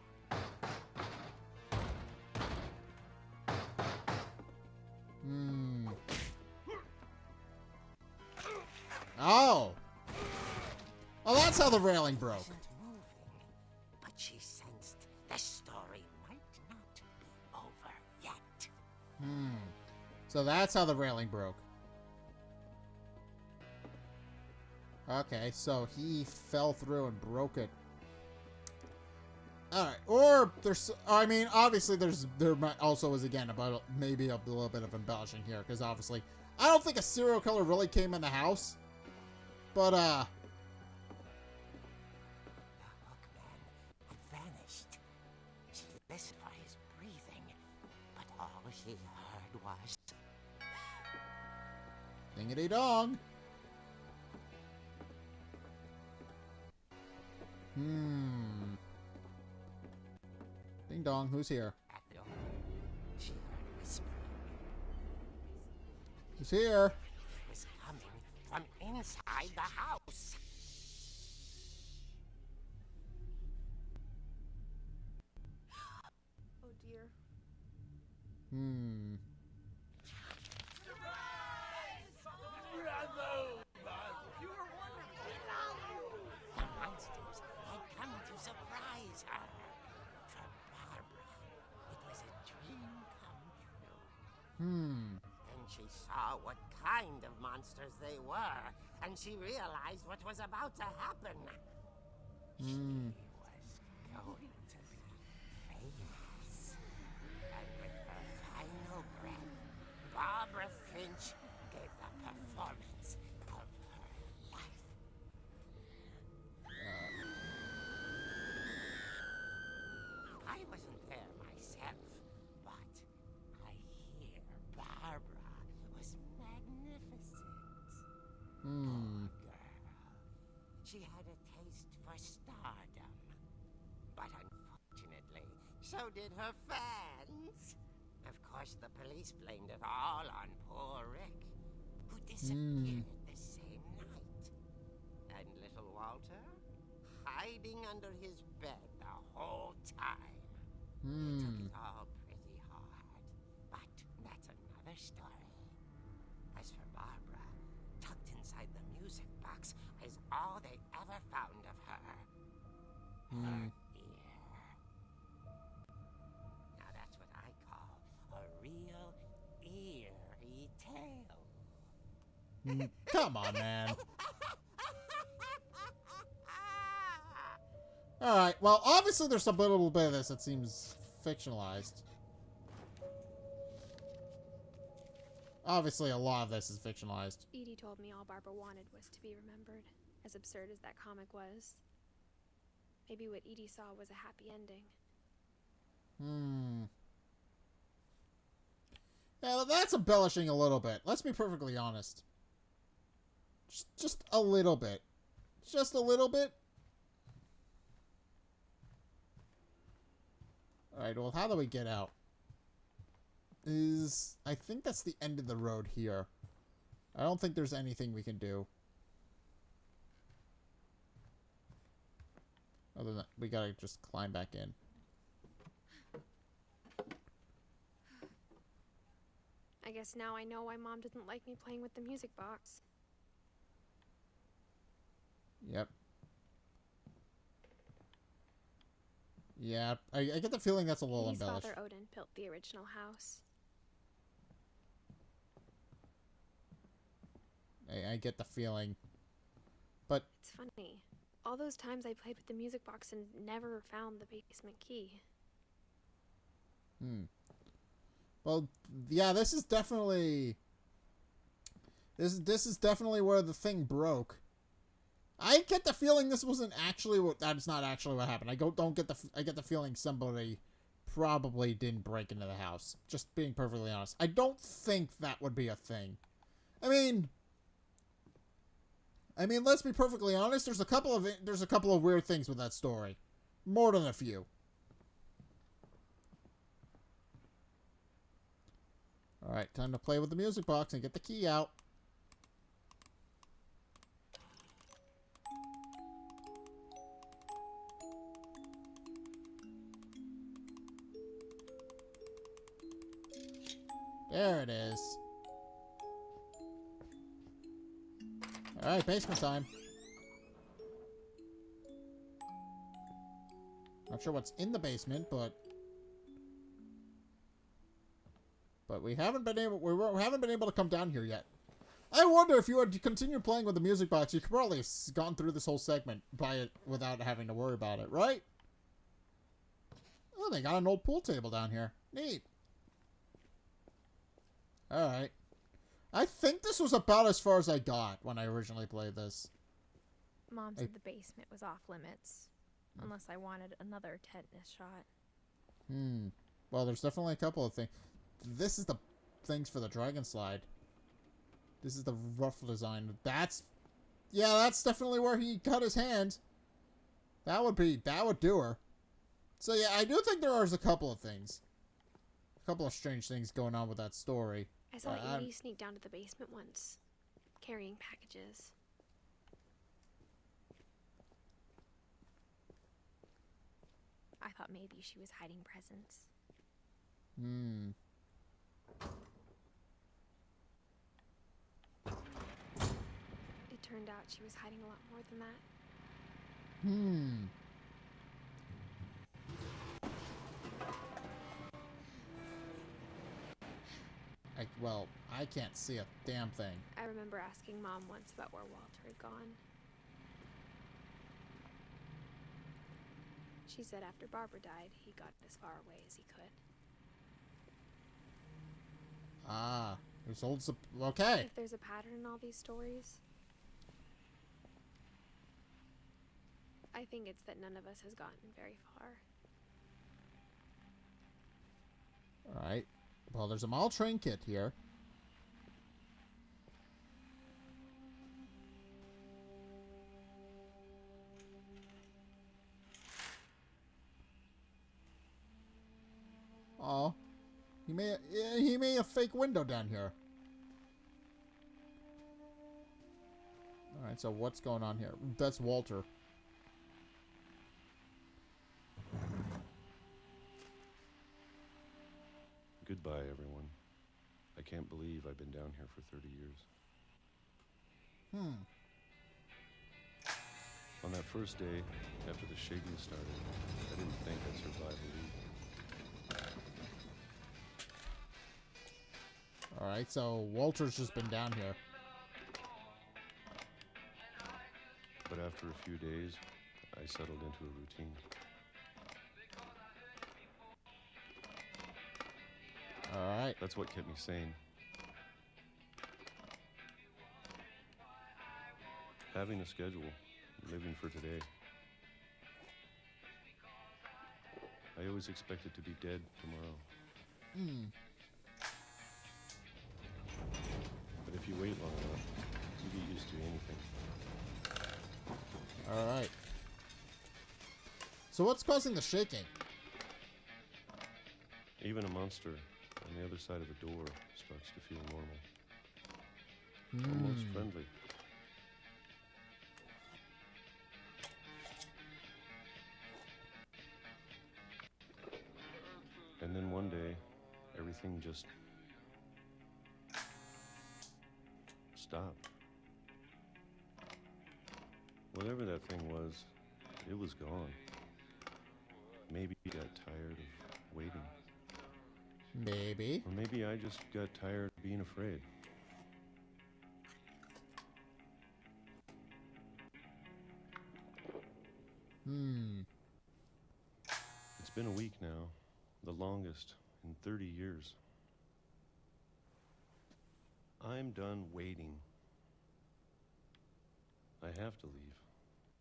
Oh! Oh, that's how the railing broke. Wasn't moving, but she sensed the story might not be over yet. So that's how the railing broke. Okay, so he fell through and broke it. Alright, or there's, I mean, obviously there might also is, again, about maybe a little bit of embellishing here, because obviously, I don't think a serial killer really came in the house, but, The hookman had vanished. She listened for his breathing, but all she heard was... dingity-dong. Ding dong, who's here? At the door, she heard whispering. Who's here? It was coming from inside the house. Oh dear. The monsters had come to surprise her. For Barbara, it was a dream come true. Then she saw what kind of monsters they were, and she realized what was about to happen. She was going to be famous. And with her final breath, Barbara Finch gave the performance of her life. I wasn't there myself, but I hear Barbara was magnificent. Poor girl. She had a taste for stardom. But unfortunately, so did her fans. Of course, the police blamed it all on poor Rick, who disappeared the same night. And little Walter, hiding under his bed the whole time. He took it all pretty hard, but that's another story. As for Barbara, tucked inside the music box is all they ever found of her. Her ear. Now that's what I call a real eerie tale. Come on, man. Alright, well, obviously there's a little bit of this that seems fictionalized. Obviously, a lot of this is fictionalized. Edie told me all Barbara wanted was to be remembered, as absurd as that comic was. Maybe what Edie saw was a happy ending. Yeah, that's embellishing a little bit. Let's be perfectly honest. Just a little bit. Just a little bit. Alright, well, how do we get out? I think that's the end of the road here. I don't think there's anything we can do. Other than, we gotta just climb back in. I guess now I know why Mom didn't like me playing with the music box. Yep. Yeah, I get the feeling that's a little Edie's embellished. father Odin built the original house. I get the feeling. But It's funny. All those times I played with the music box and never found the basement key. Well, yeah, this is definitely... This is definitely where the thing broke. I get the feeling this wasn't actually what... That's not actually what happened. I get the feeling somebody probably didn't break into the house. Just being perfectly honest. I don't think that would be a thing. I mean, let's be perfectly honest. There's a couple of weird things with that story. More than a few. Alright, time to play with the music box and get the key out. There it is. Alright, basement time. Not sure what's in the basement, but we haven't been able to come down here yet. I wonder if you had continued playing with the music box, you could probably have gone through this whole segment by it without having to worry about it, right? Oh, they got an old pool table down here. Neat. Alright. I think this was about as far as I got when I originally played this. Mom said the basement was off limits, unless I wanted another tetanus shot. Well, there's definitely a couple of things. This is the things for the dragon slide. This is the rough design. Yeah, that's definitely where he cut his hand. That would do her. So yeah, I do think there are a couple of things. A couple of strange things going on with that story. I saw Edie sneak down to the basement once, carrying packages. I thought maybe she was hiding presents. It turned out she was hiding a lot more than that. Well, I can't see a damn thing. I remember asking Mom once about where Walter had gone. She said after Barbara died, he got as far away as he could. Ah, there's old... Okay. If there's a pattern in all these stories, I think it's that none of us has gotten very far. Alright. Well, there's a mall train kit here. Oh, he made a fake window down here. All right, so what's going on here? That's Walter. Goodbye, everyone. I can't believe I've been down here for 30 years. On that first day, after the shaking started, I didn't think I'd survive a week. Alright, so Walter's just been down here. But after a few days, I settled into a routine. Alright. That's what kept me sane. Having a schedule, living for today. I always expected to be dead tomorrow. But if you wait long enough, you get used to anything. Alright. So what's causing the shaking? Even a monster on the other side of the door starts to feel normal. Almost friendly. And then one day, everything just stopped. Whatever that thing was, it was gone. Maybe he got tired of waiting. Maybe. Or maybe I just got tired of being afraid. It's been a week now, the longest in 30 years. I'm done waiting. I have to leave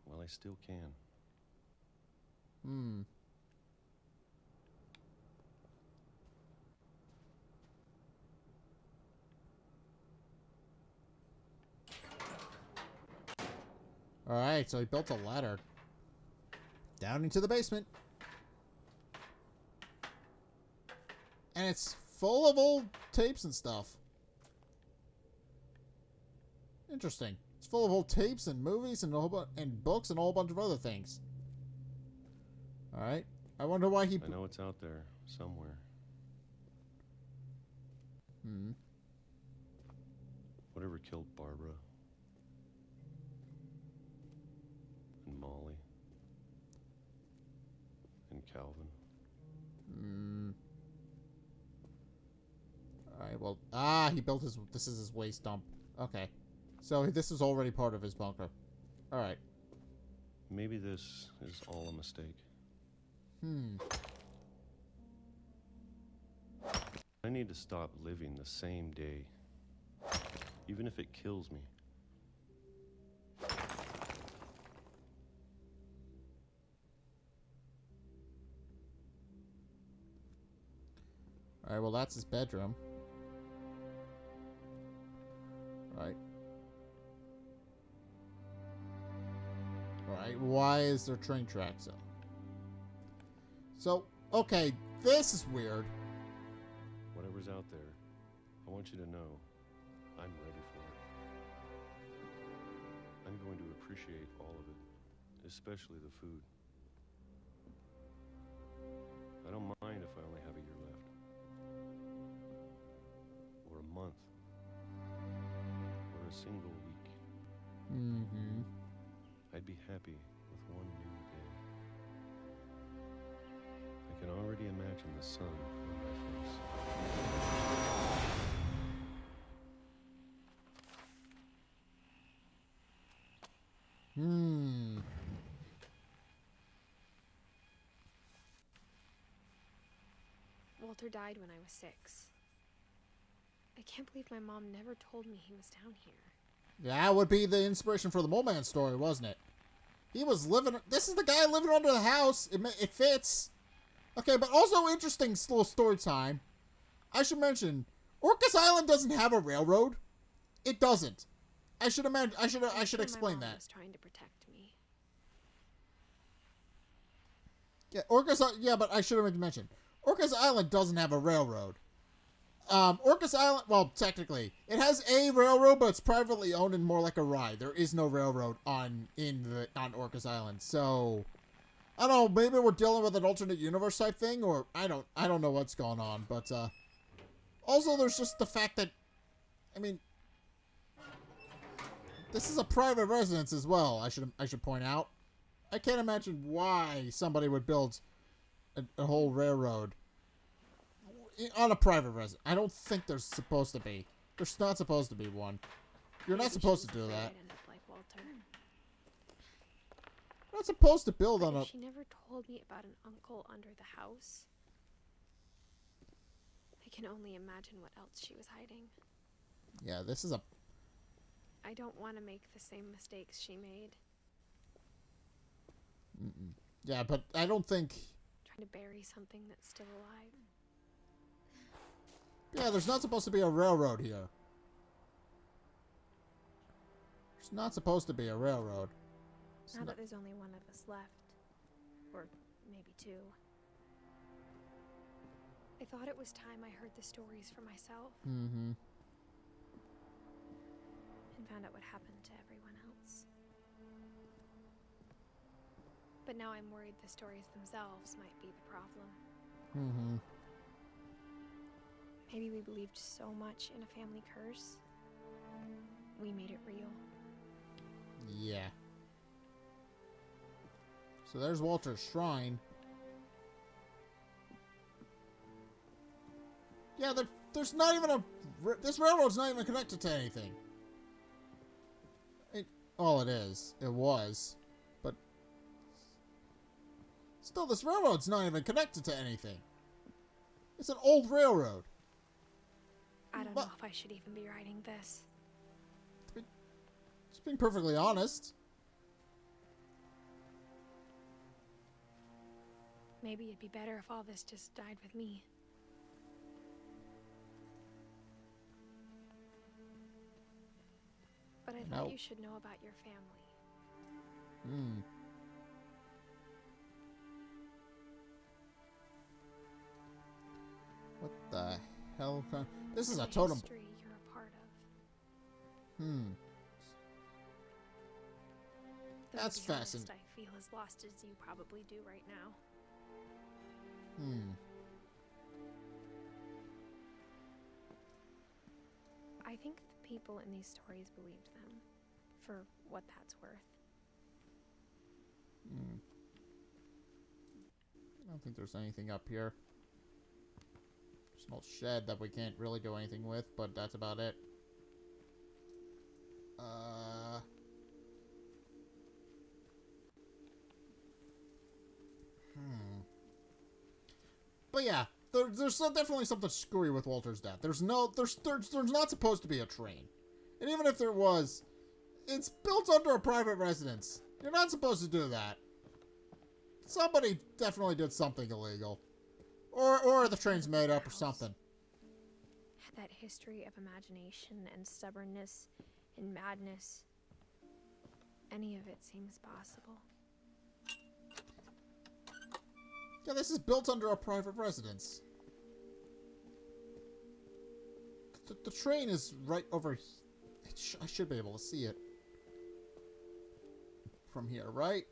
while I still can. Alright, so he built a ladder down into the basement. And it's full of old tapes and stuff. Interesting. It's full of old tapes and movies and and books and a whole bunch of other things. Alright. I wonder why he... I know it's out there somewhere. Whatever killed Barbara and Molly and Calvin. Alright, well... he built his... This is his waste dump. Okay. So this is already part of his bunker. Alright. Maybe this is all a mistake. I need to stop living the same day. Even if it kills me. Alright, well that's his bedroom. Right. Right, why is there train tracks up? So, okay, this is weird. Whatever's out there, I want you to know I'm ready for it. I'm going to appreciate all of it, especially the food. I don't mind if I only have a year left. Or a month. Or a single week. Mm-hmm. I'd be happy with one new day. I can already imagine the sun on my face. Walter died when I was 6. I can't believe my mom never told me he was down here. That would be the inspiration for the Mole Man story, wasn't it? He was living... This is the guy living under the house. It fits. Okay, but also interesting little story time. I should mention, Orcas Island doesn't have a railroad. It doesn't. I should explain my mom that. was trying to protect me. Yeah, yeah, but I should have mentioned. Orcas Island doesn't have a railroad. Orcas Island, well, technically, it has a railroad, but it's privately owned and more like a ride. There is no railroad on Orcas Island. So, I don't know, maybe we're dealing with an alternate universe type thing, or I don't know what's going on, but also there's just the fact that, I mean, this is a private residence as well. I should point out. I can't imagine why somebody would build a whole railroad on a private residence. I don't think there's supposed to be. There's not supposed to be one. You're not supposed to do that. Like Walter. You're not supposed to build on a... She never told me about an uncle under the house. I can only imagine what else she was hiding. Yeah, this is a... I don't want to make the same mistakes she made. Yeah, but I don't think... Trying to bury something that's still alive. Yeah, there's not supposed to be a railroad here. There's not supposed to be a railroad. Now that there's only one of us left. Or maybe 2. I thought it was time I heard the stories for myself. Mm-hmm. And found out what happened to everyone else. But now I'm worried the stories themselves might be the problem. Mm-hmm. Maybe we believed so much in a family curse. We made it real. Yeah. So there's Walter's shrine. Yeah, there's not even a... This railroad's not even connected to anything. All it is. It was. But... Still, this railroad's not even connected to anything. It's an old railroad. I don't know if I should even be writing this. Just being perfectly honest. Maybe it'd be better if all this just died with me. But I thought you should know about your family. What the hell? This is a The totem. history you're a part of. Though, That's to be honest, fascinating. I feel as lost as you probably do right now. I think the people in these stories believed them, for what that's worth. I don't think there's anything up here. There's an old shed that we can't really do anything with, but that's about it. But yeah, there's definitely something screwy with Walter's death. There's not supposed to be a train. And even if there was, it's built under a private residence. You're not supposed to do that. Somebody definitely did something illegal. Or the train's made up or something. Had that history of imagination and stubbornness and madness. Any of it seems possible. Yeah, this is built under a private residence. The train is right over here. I should be able to see it from here, right?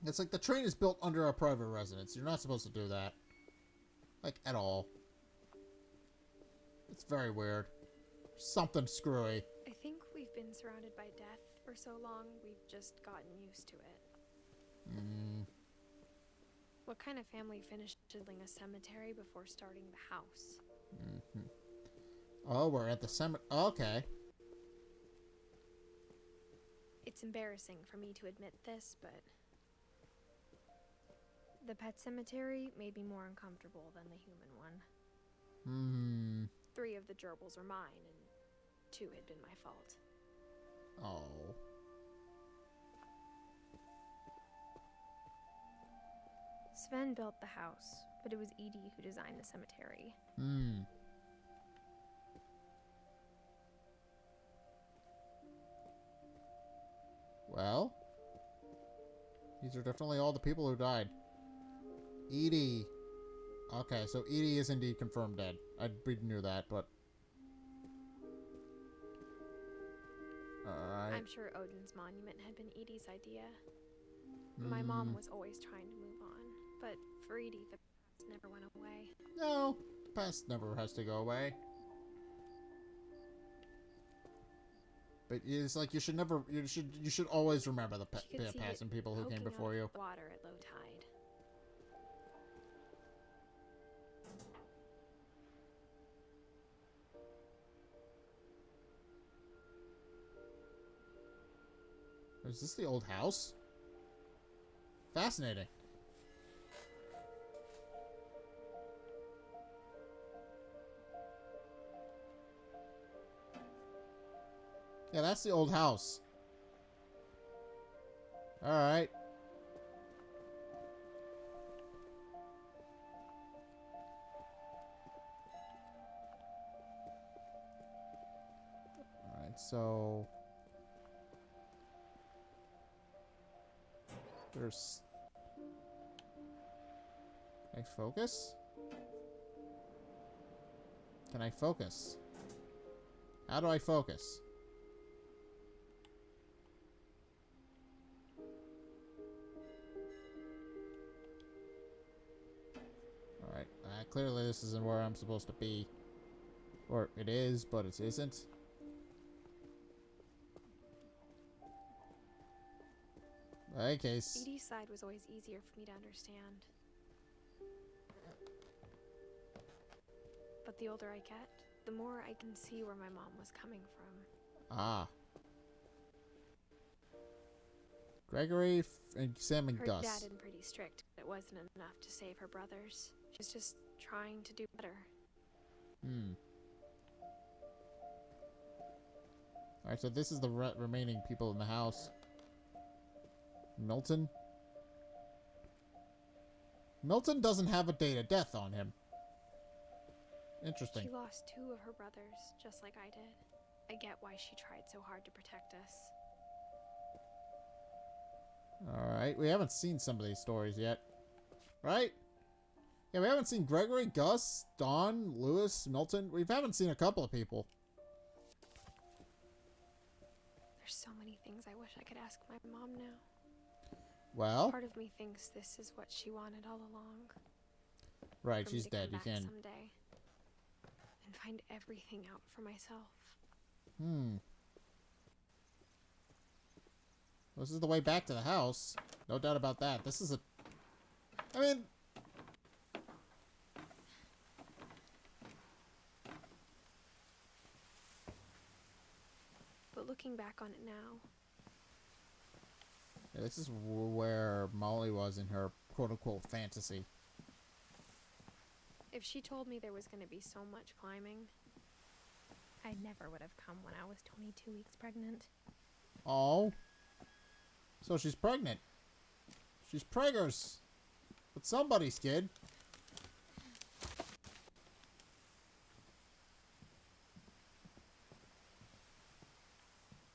It's like the train is built under a private residence. You're not supposed to do that. Like, at all. It's very weird. Something screwy. I think we've been surrounded by death for so long, we've just gotten used to it. What kind of family finished building a cemetery before starting the house? Oh, we're at the cemetery. Okay. It's embarrassing for me to admit this, but the pet cemetery made me more uncomfortable than the human one. 3 of the gerbils are mine, and 2 had been my fault. Oh. Sven built the house, but it was Edie who designed the cemetery. Well, these are definitely all the people who died. Edie. Okay, so Edie is indeed confirmed dead. We knew that, but... Alright. I'm sure Odin's monument had been Edie's idea. My mom was always trying to move on, but for Edie, the past never went away. No, the past never has to go away. But it's like you should never, you should always remember the past and people who came before you. Water at low tide. Is this the old house? Fascinating. Yeah, that's the old house. Alright. Alright, so... There's... Can I focus? Can I focus? How do I focus? Alright, clearly this isn't where I'm supposed to be. Or it is, but it isn't. Okay. Edie's side was always easier for me to understand. But the older I get, the more I can see where my mom was coming from. Ah. Gregory and Sam and Her Gus. dad had been pretty strict, but it wasn't enough to save her brothers. She was just trying to do better. Alright, so this is the remaining people in the house. Milton? Milton doesn't have a date of death on him. Interesting. She lost 2 of her brothers, just like I did. I get why she tried so hard to protect us. Alright, we haven't seen some of these stories yet. Right? Yeah, we haven't seen Gregory, Gus, Dawn, Lewis, Milton. We haven't seen a couple of people. There's so many things I wish I could ask my mom now. Well? Part of me thinks this is what she wanted all along. Right, she's dead. You can. Someday and find everything out for myself. This is the way back to the house. No doubt about that. This is a... I mean... Looking back on it now, Yeah, this is where Molly was in her quote-unquote fantasy. if she told me there was going to be so much climbing, I never would have come when I was 22 weeks pregnant. Oh. So she's pregnant. She's preggers. But somebody's kid.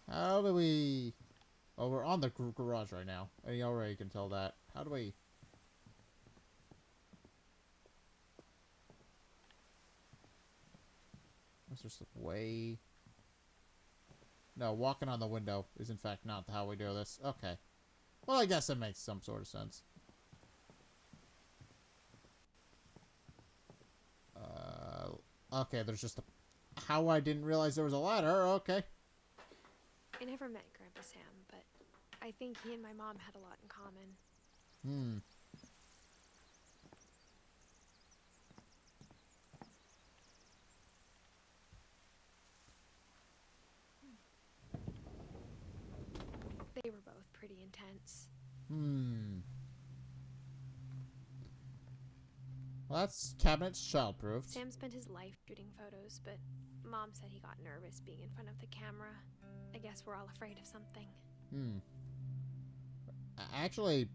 How do we... Oh, we're on the garage right now. And you already can tell that. How do we... Is there some way... No, walking on the window is in fact not how we do this. Okay. Well, I guess it makes some sort of sense. Okay, there's just a... How I didn't realize there was a ladder. Okay. I never met Grandpa Sam, but I think he and my mom had a lot in common. Hmm. They were both pretty intense. Hmm. Well, that's cabinet's childproof. Sam spent his life shooting photos, but Mom said he got nervous being in front of the camera. I guess we're all afraid of something. Hmm. Actually,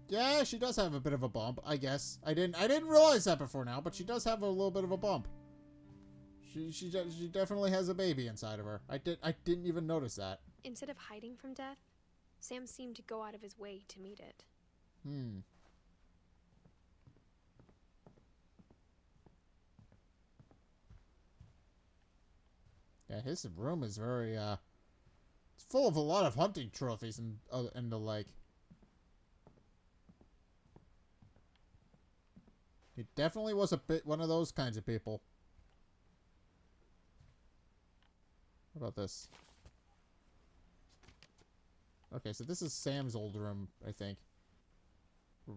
yeah, she does have a bit of a bump, I guess. I didn't realize that before now, but she does have a little bit of a bump. She definitely has a baby inside of her. I didn't even notice that. Instead of hiding from death, Sam seemed to go out of his way to meet it. Hmm. Yeah, his room is very, it's full of a lot of hunting trophies and the like. He definitely was a bit one of those kinds of people. What about this? Okay, so this is Sam's old room, I think.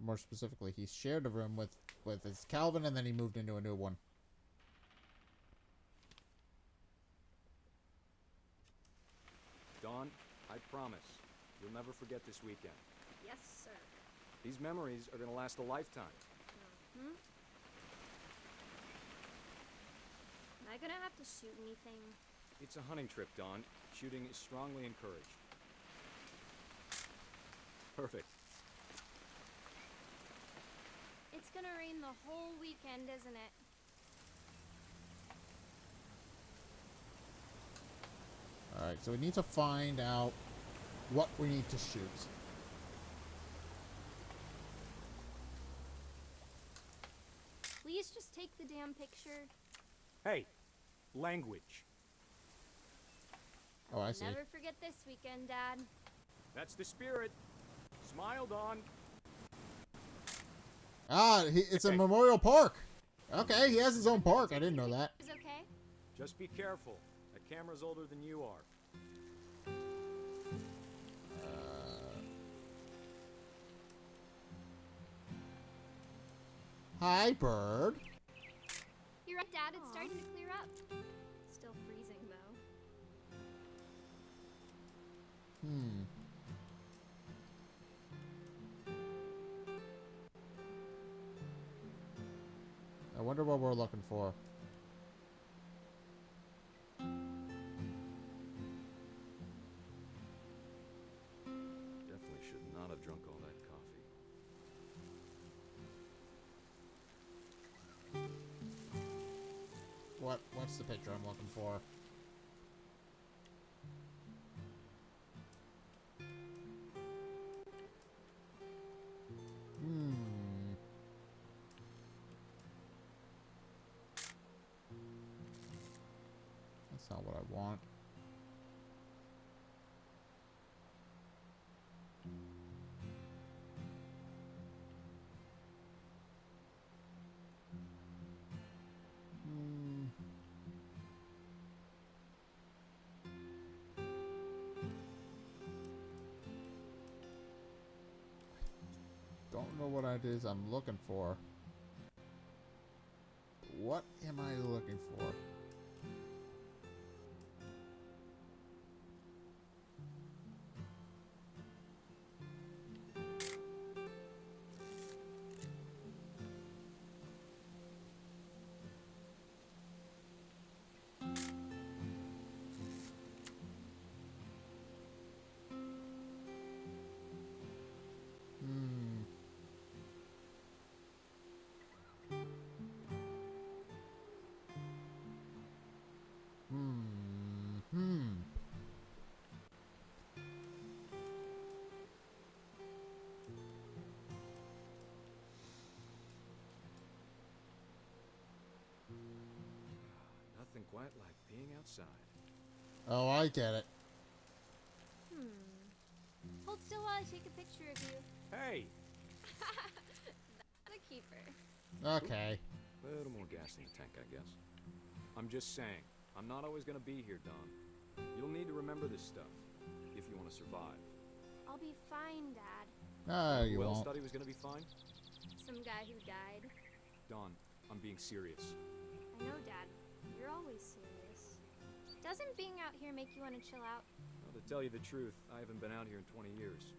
More specifically, he shared a room with his Calvin, and then he moved into a new one. Dawn, I promise, you'll never forget this weekend. Yes, sir. These memories are gonna last a lifetime. Hmm? Am I gonna have to shoot anything? It's a hunting trip, Dawn. Shooting is strongly encouraged. Perfect. It's gonna rain the whole weekend, isn't it? Alright, so we need to find out what we need to shoot. Please just take the damn picture. Hey, language. Oh, I see. Never forget this weekend, Dad. That's the spirit. Smile, Dawn. Ah, it's a memorial park. Okay, he has his own park. I didn't know that. Is okay? Just be careful. That camera's older than you are. Hi, bird. You're right, Dad. It's starting to clear up. Still freezing, though. Hmm. I wonder what we're looking for. Definitely should not have drunk all that coffee. What's the picture I'm looking for? That's not what I want. Don't know what it is I'm looking for. What am I looking for? quite like being outside. Oh, I get it. Hold still while I take a picture of you. Hey! The keeper. Okay. A little more gas in the tank, I guess. I'm just saying, I'm not always gonna be here, Don. You'll need to remember this stuff if you want to survive. I'll be fine, Dad. Ah, you Who else won't. thought he was gonna be fine? Some guy who died. Don, I'm being serious. I know, Dad. You're always serious. Doesn't being out here make you want to chill out? Well, to tell you the truth, I haven't been out here in 20 years.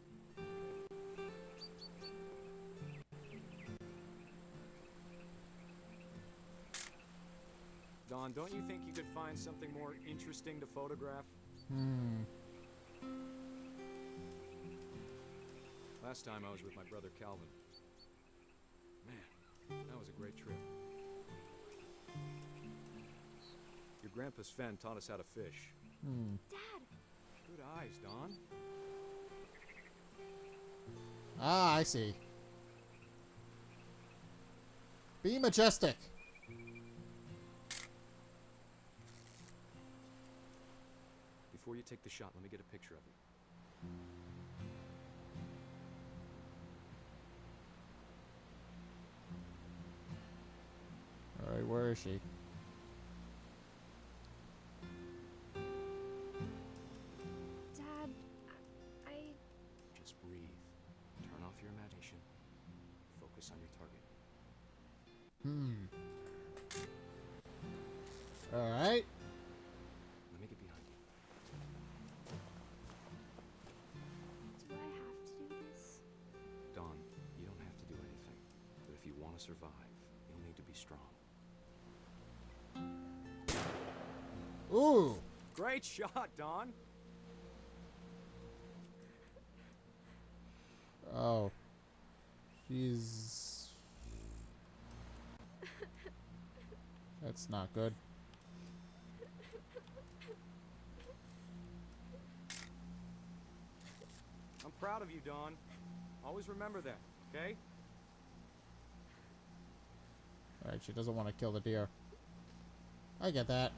Don, don't you think you could find something more interesting to photograph? Last time I was with my brother Calvin. Man, that was a great trip. Your grandpa Sven taught us how to fish. Dad! Good eyes, Don. Ah, I see. Be majestic. Before you take the shot, let me get a picture of you. Alright, where is she? Dad, I... Just breathe. Turn off your imagination. Focus on your target. Alright. Let me get behind you. Do I have to do this? Don, you don't have to do anything. But if you want to survive, you'll need to be strong. Ooh. Great shot, Don. Oh. She's... That's not good. I'm proud of you, Don. Always remember that, okay? Alright, she doesn't want to kill the deer. I get that.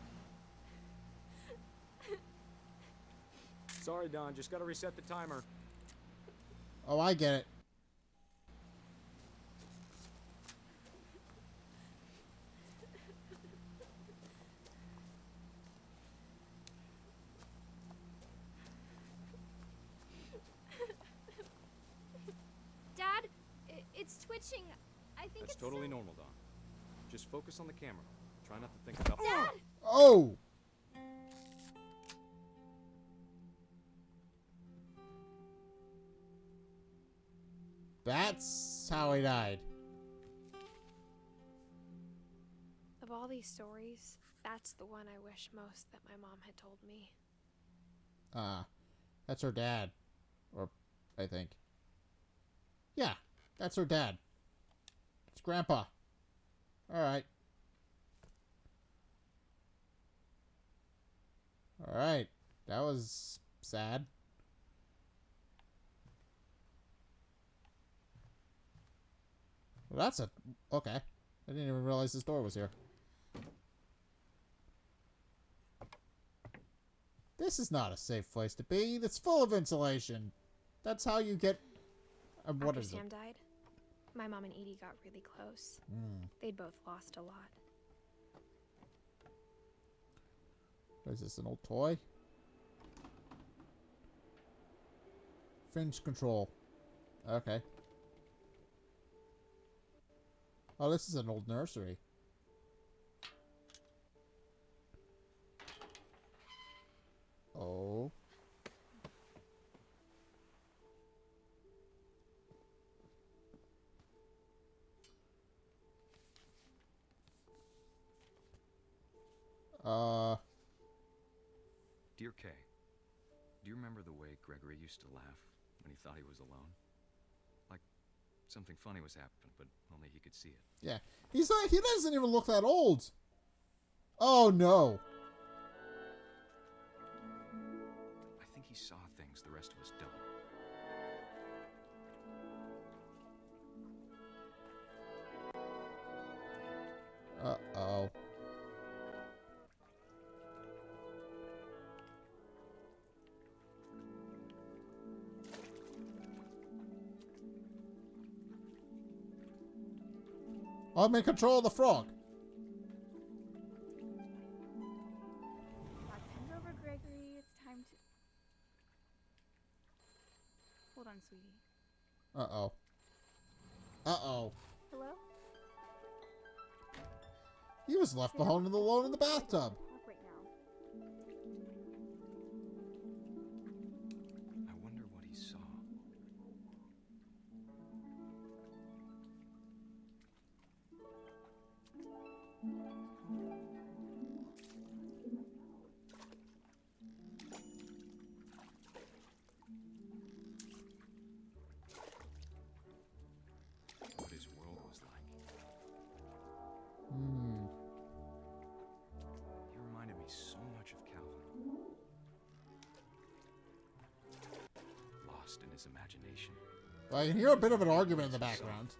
Sorry, Don. Just gotta reset the timer. Oh, I get it. Dad, it's twitching. I think That's it's totally normal, Don. Just focus on the camera. Try not to think about... Dad! Oh! That's how he died. Of all these stories, that's the one I wish most that my mom had told me. That's her dad. Or, I think. Yeah, that's her dad. It's Grandpa. Alright. Alright. That was sad. Well, that's a... Okay. I didn't even realize this door was here. This is not a safe place to be. It's full of insulation. That's how you get... what After is Sam it? died, my mom and Edie got really close. They'd both lost a lot. What is this, an old toy? Finch control. Okay. Oh, this is an old nursery. Oh. Dear Kay, do you remember the way Gregory used to laugh when he thought he was alone? Like something funny was happening, but only he could see it. Yeah. He's like, he doesn't even look that old. Oh, no. I think he saw things the rest of us don't. Uh-oh. I'm in control of the frog. Tend over, Gregory. It's time to... Hold on, sweetie. Uh-oh. Uh-oh. Hello? He was left alone in the bathtub. Talk right now. I wonder what he saw. What his world was like. He reminded me so much of Calvin. Lost in his imagination. I can hear a bit of an argument in the background.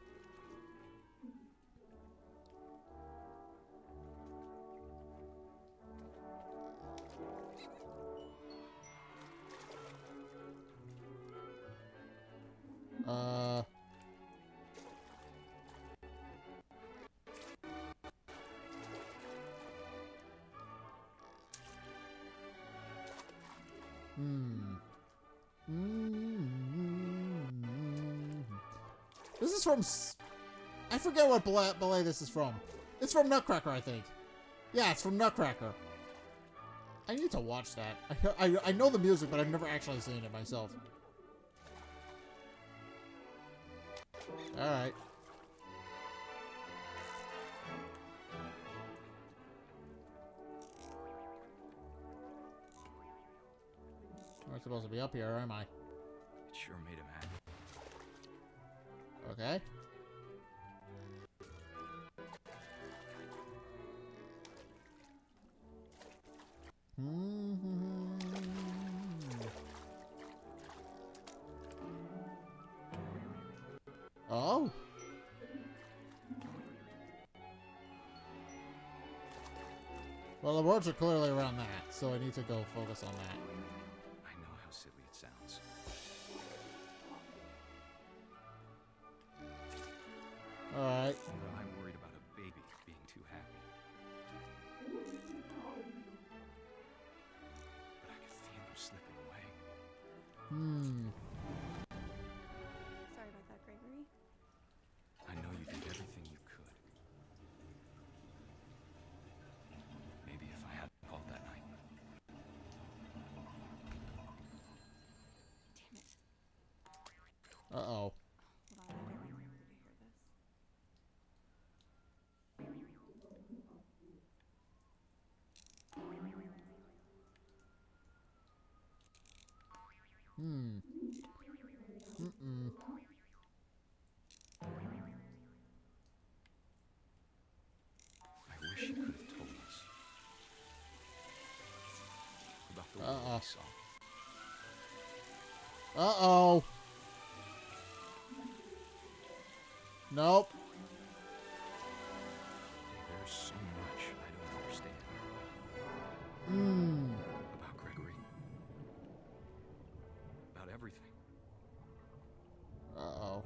This is from... I forget what ballet this is from. It's from Nutcracker, I think. Yeah, it's from Nutcracker. I need to watch that. I know the music, but I've never actually seen it myself. Alright. I'm not supposed to be up here, am I? It sure made him happy. Okay. Oh. Well, the words are clearly around that, so I need to go focus on that. I know how silly it sounds. Alright. I'm worried about a baby being too happy. But I could feel him slipping away. Sorry about that, Gregory. I know you did everything you could. Maybe if I hadn't called that night. Damn it. Uh-oh. Hold on, I don't want my mother to hear this. I wish he could have told us about the world he saw. Uh-oh. Nope. There's so much I don't understand. About Gregory. About everything. Uh-oh.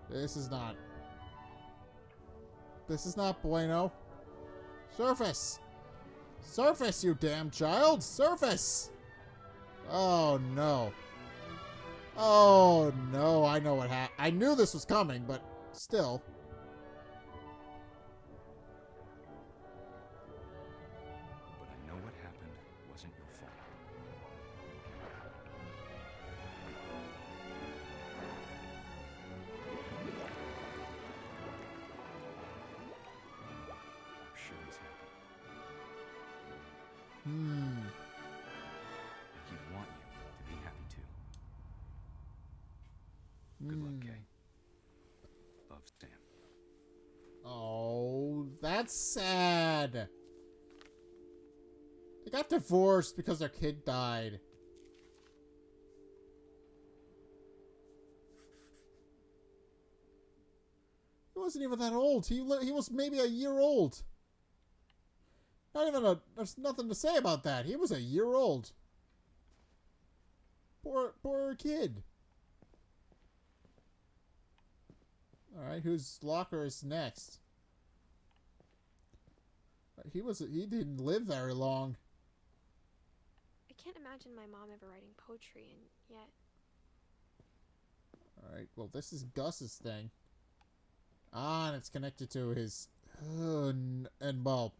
This is not... This is not bueno. Surface! Surface, you damn child! Surface! Oh, no. Oh, no. I know what happened. I knew this was coming, but still. But I know what happened wasn't your fault. I'm sure he's happy. And he'd want you to be happy too. Good luck, Kay. Love, Sam. Oh, that's sad. They got divorced because their kid died. He wasn't even that old. He was maybe a year old. Not even a... There's nothing to say about that. He was a year old. Poor kid. Alright, whose locker is next? He didn't live very long. I can't imagine my mom ever writing poetry, and yet... Alright, well, this is Gus's thing. Ah, and it's connected to his... and well,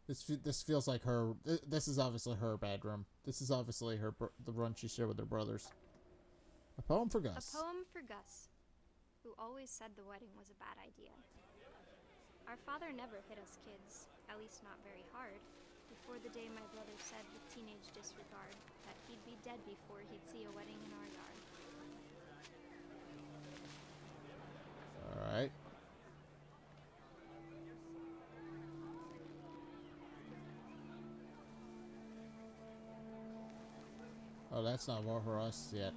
this feels like her... This is obviously her bedroom. This is obviously the room she shared with her brothers. A poem for Gus. A poem for Gus, who always said the wedding was a bad idea. Our father never hit us kids, at least not very hard, before the day my brother said with teenage disregard that he'd be dead before he'd see a wedding in our yard. Alright. Oh, that's not more for us yet.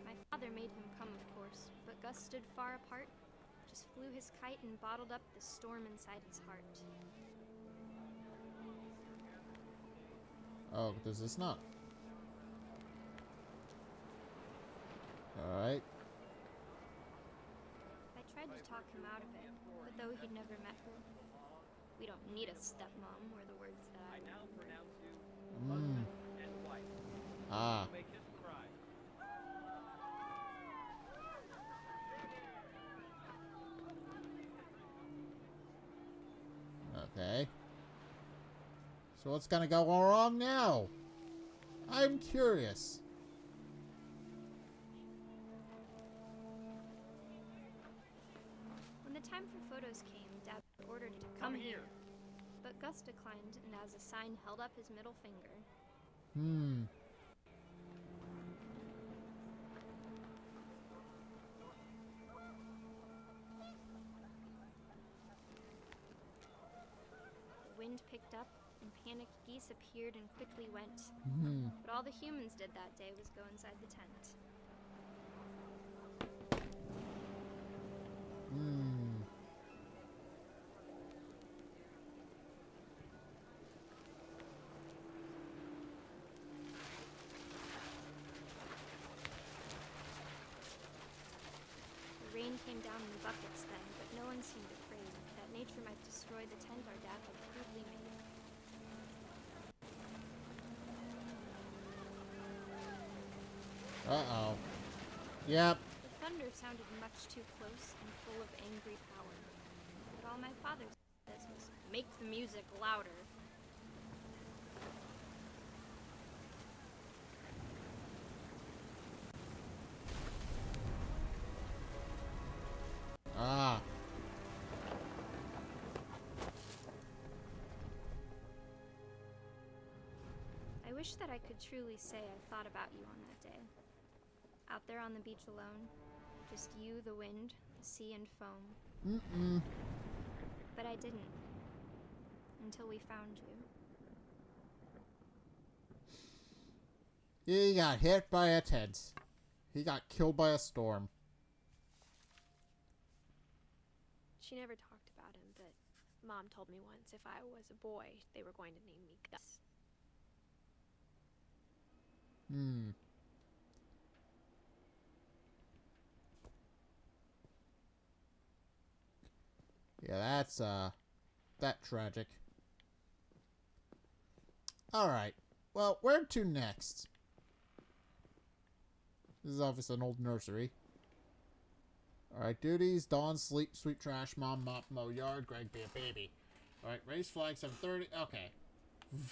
My father made him come, of course, but Gus stood far apart, just flew his kite and bottled up the storm inside his heart. Oh, does this not? Alright. I tried to talk him out of it, but though he'd never met her, we don't need a stepmom, were the words that I now pronounce you husband and wife. Ah. Make this cry. Okay. So what's gonna go wrong now? I'm curious. When the time for photos came, Dad ordered to come here. But Gus declined, and as a sign held up his middle finger. The wind picked up, and panicked geese appeared and quickly went. But all the humans did that day was go inside the tent. The rain came down in buckets then, but no one seemed afraid that nature might destroy the tent our dad had crudely made. Uh-oh. Yep. The thunder sounded much too close and full of angry power. But all my father said was, make the music louder. Ah. I wish that I could truly say I thought about you on that day. Out there on the beach alone, just you, the wind, the sea, and foam. But I didn't. Until we found you. He got hit by a tent. He got killed by a storm. She never talked about him, but Mom told me once if I was a boy, they were going to name me Gus. Yeah, that's, that tragic. Alright. Well, where to next? This is obviously an old nursery. Alright, duties. Dawn, sleep, sweep trash, mom, mop, mow yard, Greg, be a baby. Alright, raise flag, 7:30. Okay.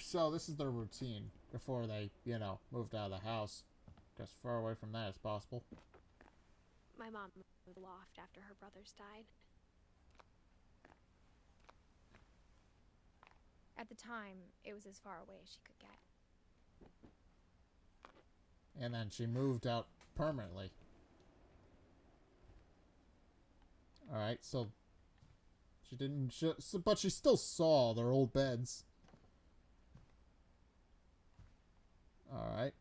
So, this is their routine before they, you know, moved out of the house. As far away from that as possible. My mom moved to the loft after her brothers died. At the time, it was as far away as she could get. And then she moved out permanently. Alright, so she didn't... but she still saw their old beds. Alright.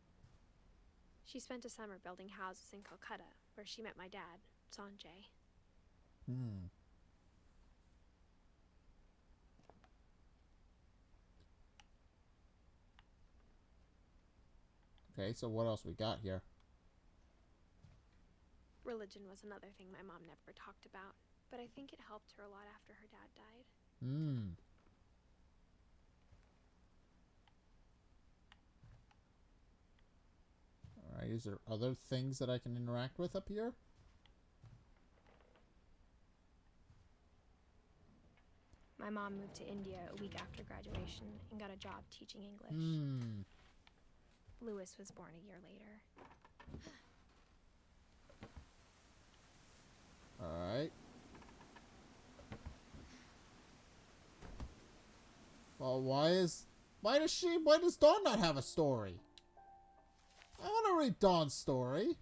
She spent a summer building houses in Calcutta, where she met my dad, Sanjay. Okay, so what else we got here? Religion was another thing my mom never talked about, but I think it helped her a lot after her dad died. Hmm. Alright, is there other things that I can interact with up here? My mom moved to India a week after graduation and got a job teaching English. Hmm. Lewis was born a year later. Alright. Well, why does Dawn not have a story? I want to read Dawn's story.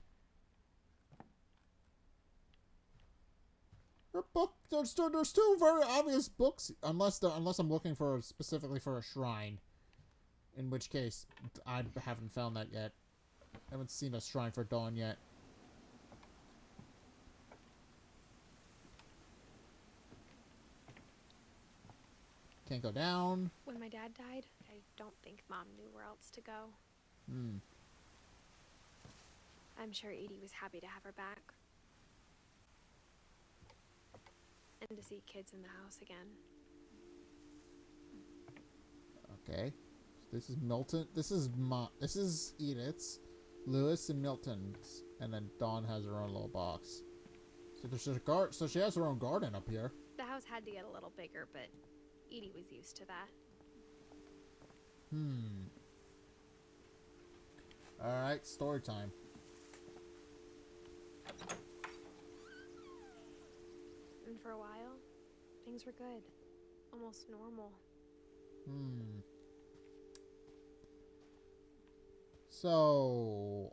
Her book, there's two very obvious books, unless I'm looking for specifically for a shrine. In which case, I haven't found that yet. I haven't seen a shrine for Dawn yet. Can't go down. When my dad died, I don't think Mom knew where else to go. Hmm. I'm sure Edie was happy to have her back. And to see kids in the house again. Okay. This is Milton. This is Edith's, Lewis and Milton's, and then Dawn has her own little box. So there's a garden. So she has her own garden up here. The house had to get a little bigger, but Edie was used to that. Hmm. All right, story time. And for a while, things were good. Almost normal. Hmm. So,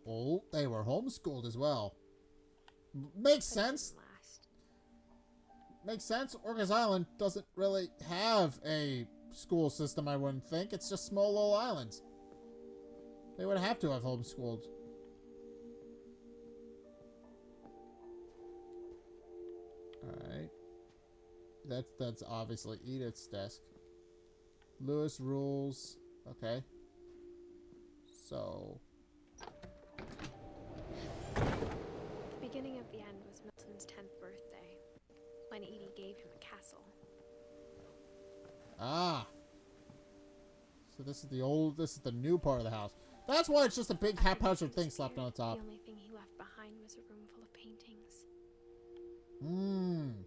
they were homeschooled as well. Makes sense. Makes sense. Orcas Island doesn't really have a school system, I wouldn't think. It's just small little islands. They would have to have homeschooled. Alright. That's obviously Edith's desk. Lewis rules. Okay. So. The beginning of the end was Milton's 10th birthday, when Edie gave him a castle. Ah. So this is the new part of the house. That's why it's just a big haphazard thing slapped on the top. The only thing he left behind was a room full of paintings. Hmm.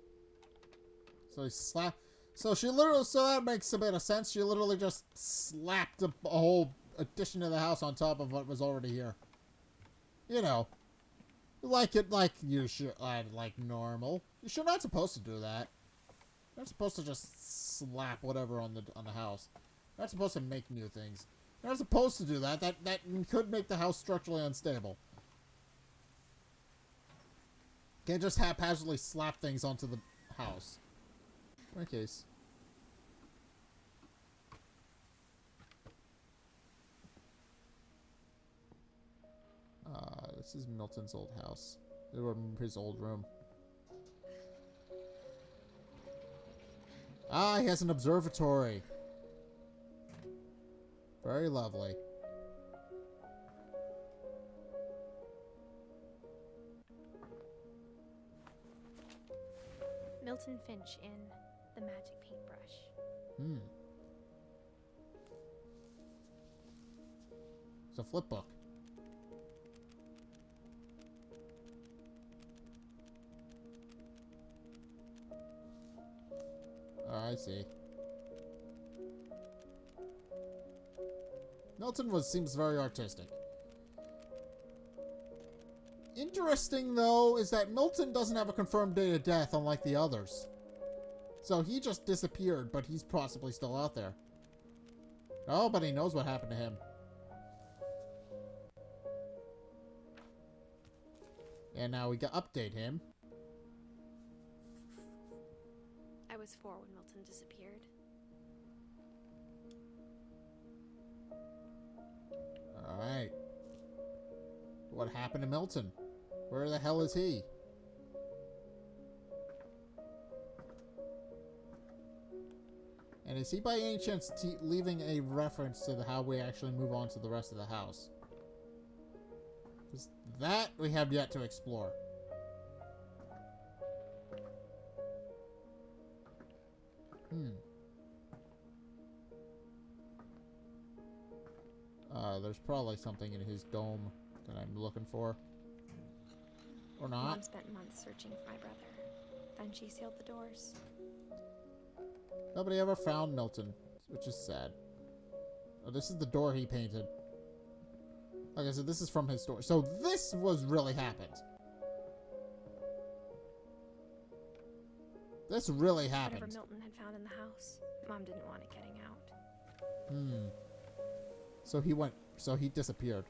So he slapped. So that makes a bit of sense. She literally just slapped a whole addition to the house on top of what was already here. You know, like you should, like normal. You're not supposed to do that. You're not supposed to just slap whatever on the house. You're not supposed to make new things. You're not supposed to do that. That could make the house structurally unstable. Can't just haphazardly slap things onto the house. In my case. This is Milton's old house. His old room. Ah, he has an observatory. Very lovely. Milton Finch in The Magic Paintbrush. Hmm. It's a flip book. Oh, I see. Milton seems very artistic. Interesting, though, is that Milton doesn't have a confirmed date of death, unlike the others. So he just disappeared, but he's possibly still out there. Nobody knows what happened to him. And now we can update him. I was 4 when Milton disappeared. Alright. What happened to Milton? Where the hell is he? And is he by any chance leaving a reference to how we actually move on to the rest of the house? 'Cause that we have yet to explore. There's probably something in his dome that I'm looking for. Or not. Mom spent months searching for my brother. Then she sealed the doors. Nobody ever found Milton, which is sad. Oh, this is the door he painted. Okay, so this is from his door. So this was really happened. This really happened. Whatever Milton had found in the house, Mom didn't want it getting out. Hmm. So he disappeared.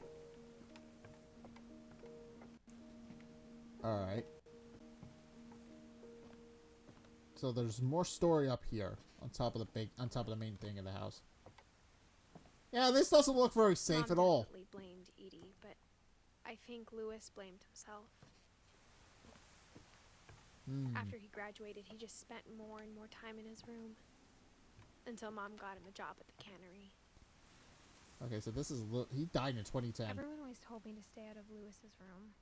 Alright. So there's more story up here on top of the main thing in the house. Yeah, this doesn't look very safe Mom at all. definitely blamed Edie, but I think Lewis blamed himself. After he graduated, he just spent more and more time in his room. Until Mom got him a job at the cannery. Okay, so this is... He died in 2010. Everyone always told me to stay out of Lewis's room.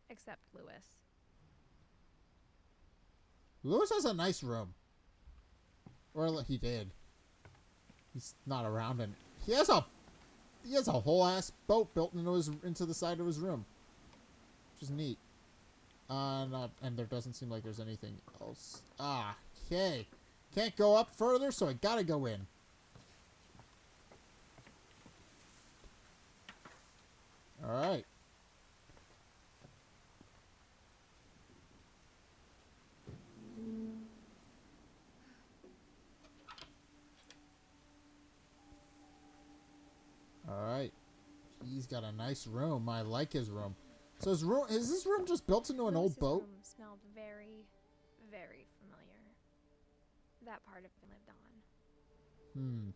Except Lewis. Lewis has a nice room. Or he did. He's not around, and he has a whole ass boat built into the side of his room, which is neat. And there doesn't seem like there's anything else. Okay. Can't go up further, so I gotta go in. Alright. Alright. He's got a nice room. I like his room. So is this room just built into an old boat? Room smelled very, very familiar. That part of it lived on.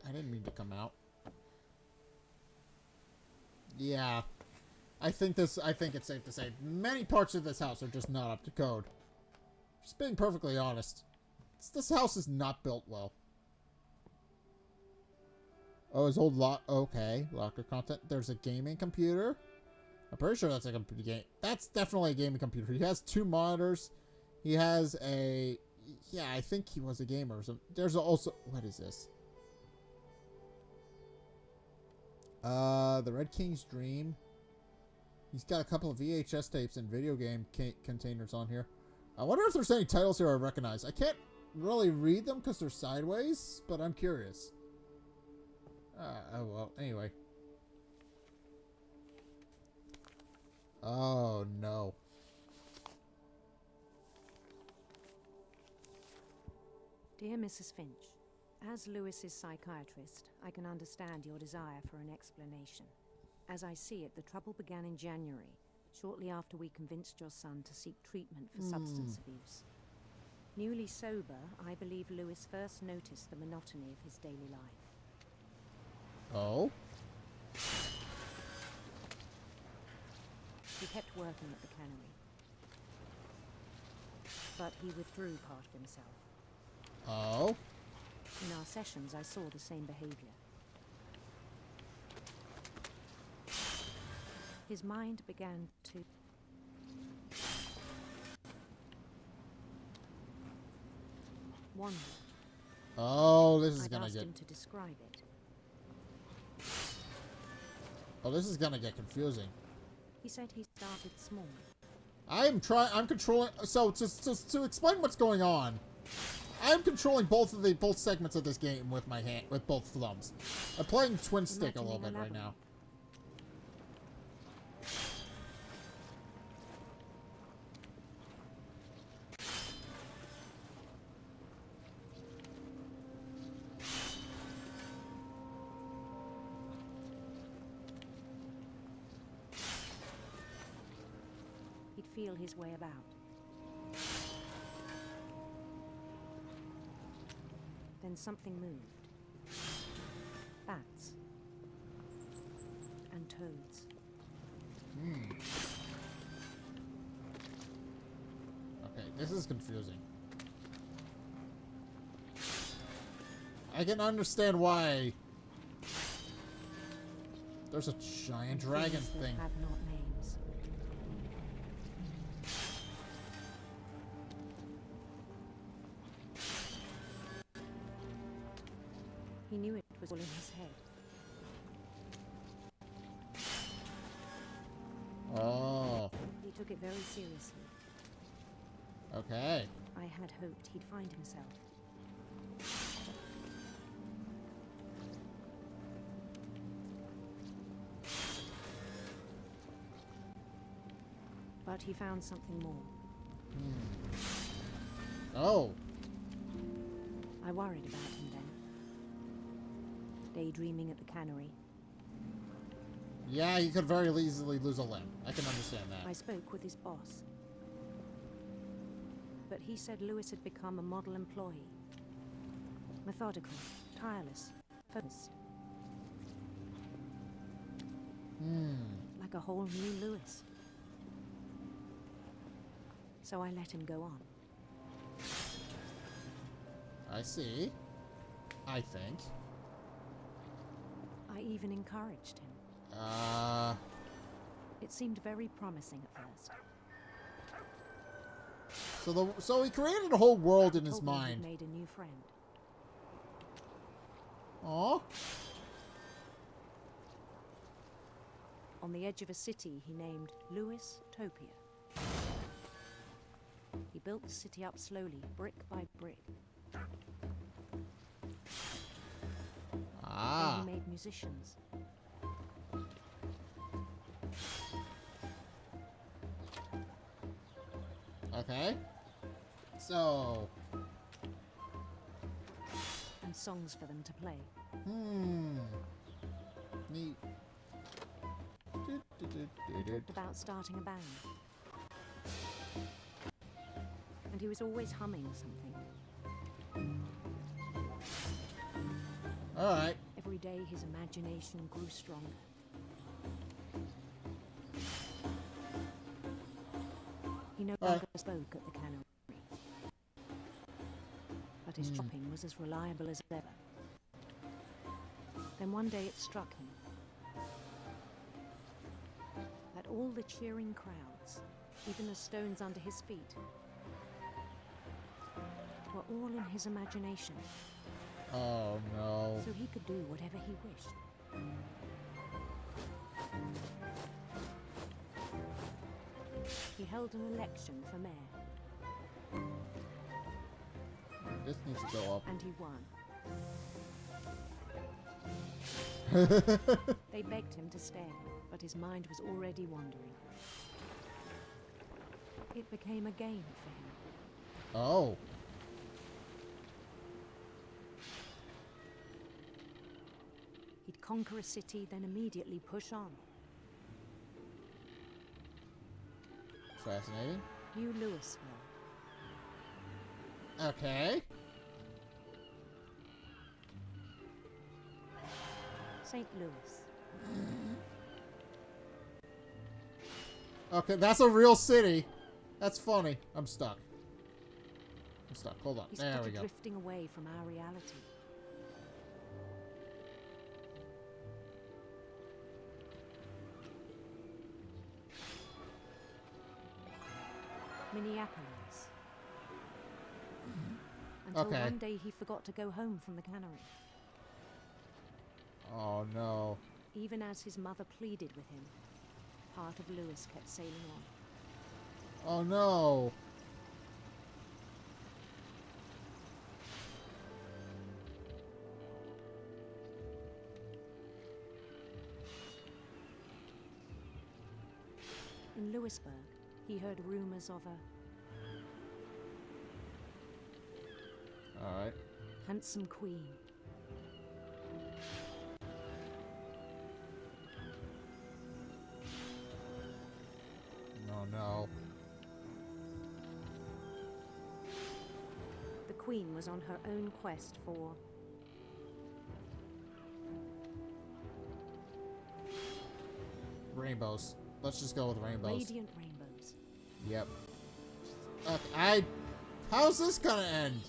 I didn't mean to come out. Yeah. I think it's safe to say many parts of this house are just not up to code. Just being perfectly honest. This house is not built well. Oh, his old locker content. There's a gaming computer. I'm pretty sure that's a computer game. That's definitely a gaming computer. He has 2 monitors. He has a... Yeah, I think he was a gamer or something. There's also... What is this? The Red King's Dream. He's got a couple of VHS tapes and video game containers on here. I wonder if there's any titles here I recognize. I can't really read them because they're sideways, but I'm curious. Oh well, anyway. Oh no. Dear Mrs. Finch, as Lewis's psychiatrist, I can understand your desire for an explanation. As I see it, the trouble began in January, shortly after we convinced your son to seek treatment for substance abuse. Newly sober, I believe Lewis first noticed the monotony of his daily life. Oh? He kept working at the cannery. But he withdrew part of himself. Oh? In our sessions, I saw the same behavior. His mind began to... wander. Oh, this is I'd gonna asked get... him to describe it. Oh, this is gonna get confusing. He said he started small. I'm controlling... So, to explain what's going on, I'm controlling both segments of this game with my hand, with both thumbs. I'm playing twin stick a little bit right now. He'd feel his way about. Then something moved. Bats. And toads. Okay, this is confusing. I can understand why there's a giant dragon thing. Have not names. He knew it was all in his head. Oh. He took it very seriously. Okay. I had hoped he'd find himself. But he found something more. Oh. I worried about him then. Daydreaming at the cannery. Yeah, he could very easily lose a limb. I can understand that. I spoke with his boss. But he said Lewis had become a model employee. Methodical, tireless, focused. Like a whole new Lewis. So I let him go on. I see. I think. I even encouraged him. It seemed very promising at first. So he created a whole world in his Told me mind. he'd made a new friend. Aw. On the edge of a city he named Lewis Topia. He built the city up slowly, brick by brick. Ah. Then he made musicians. Okay. So. And songs for them to play. Neat. He talked about starting a band. And he was always humming something. Alright. Every day his imagination grew stronger. He no longer spoke at the cannery. But his chopping was as reliable as ever. Then one day it struck him that all the cheering crowds, even the stones under his feet, were all in his imagination. Oh no. So he could do whatever he wished. He held an election for mayor. This needs to go up. And he won. They begged him to stay, but his mind was already wandering. It became a game for him. Oh. He'd conquer a city, then immediately push on. Fascinating. New Louisville. Okay. St. Louis. Okay, that's a real city. That's funny. I'm stuck. I'm stuck. Hold on. He There we started go. drifting away from our reality. Minneapolis. Until Okay. one day he forgot to go home from the cannery. Oh no. Even as his mother pleaded with him, part of Lewis kept sailing on. Oh no. In Lewisburg, he heard rumors of a Alright. handsome queen. Oh no. The queen was on her own quest for Rainbows. Let's just go with rainbows. radiant rainbows. Yep. Okay, how's this gonna end?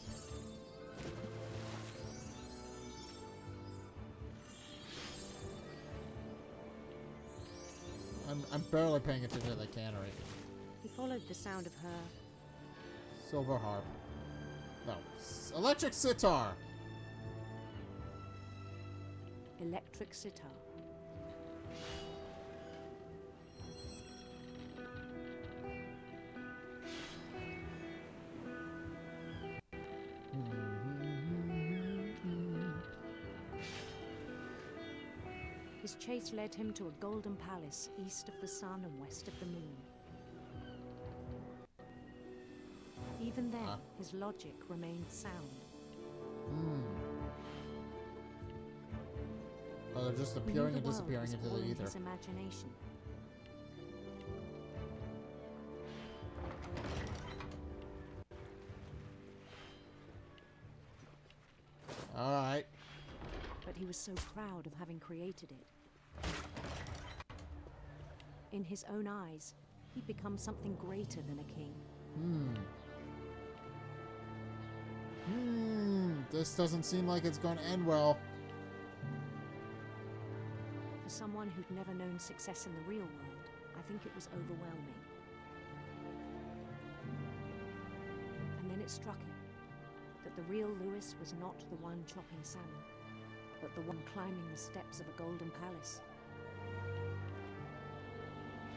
I'm barely paying attention to the cannery. He followed the sound of her Silver harp. No. Electric sitar. electric sitar. His chase led him to a golden palace east of the sun and west of the moon. Even then, his logic remained sound. Oh, they're just appearing and disappearing into the ether. His imagination. All right. But he was so proud of having created it. In his own eyes, he'd become something greater than a king. This doesn't seem like it's going to end well. For someone who'd never known success in the real world, I think it was overwhelming. And then it struck him that the real Lewis was not the one chopping salmon, but the one climbing the steps of a golden palace.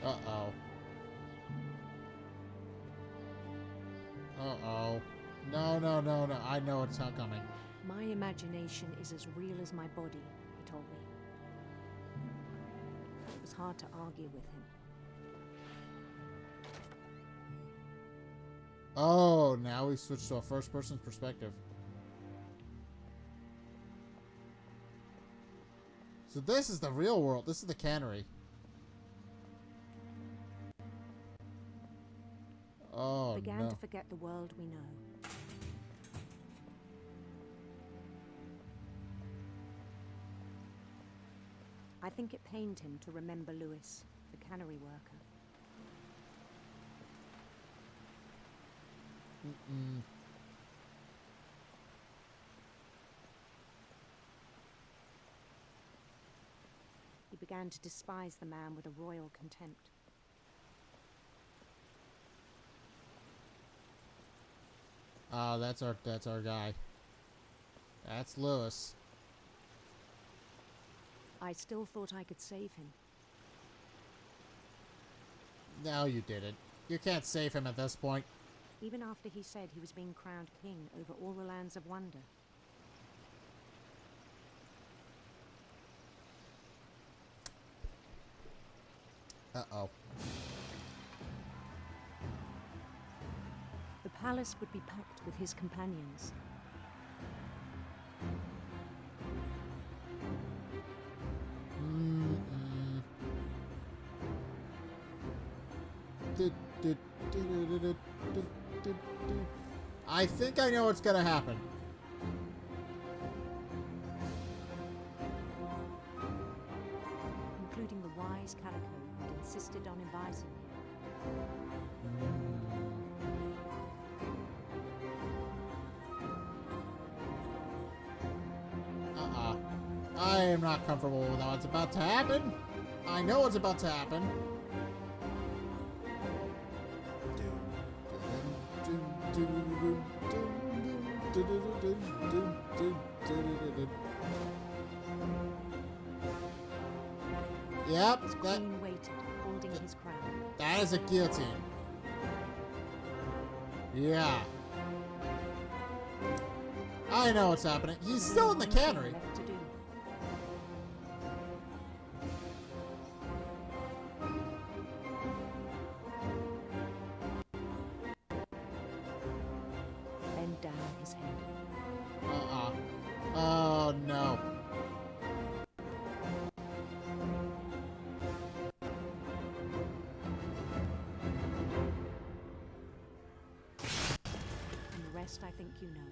Uh-oh. Uh-oh. No, no, no, no. I know it's not coming. My imagination is as real as my body, he told me. It was hard to argue with him. Oh, now we switched to a first-person perspective. So this is the real world. This is the cannery. Oh, Began to forget the world we know. I think it pained him to remember Lewis, the cannery worker. He began to despise the man with a royal contempt. Oh, that's our guy. That's Lewis. I still thought I could save him. No, you didn't. You can't save him at this point. Even after he said he was being crowned king over all the lands of wonder. Uh-oh. The palace would be packed with his companions. I think I know what's gonna happen. Including the wise Calico who had insisted on advising him. I am not comfortable with what's about to happen. I know what's about to happen. Yep, His queen waited, holding his crown. That is a guillotine. Yeah. I know what's happening. He's still in the cannery. Left to do. Bend down his head. Oh no. And the rest I think you know.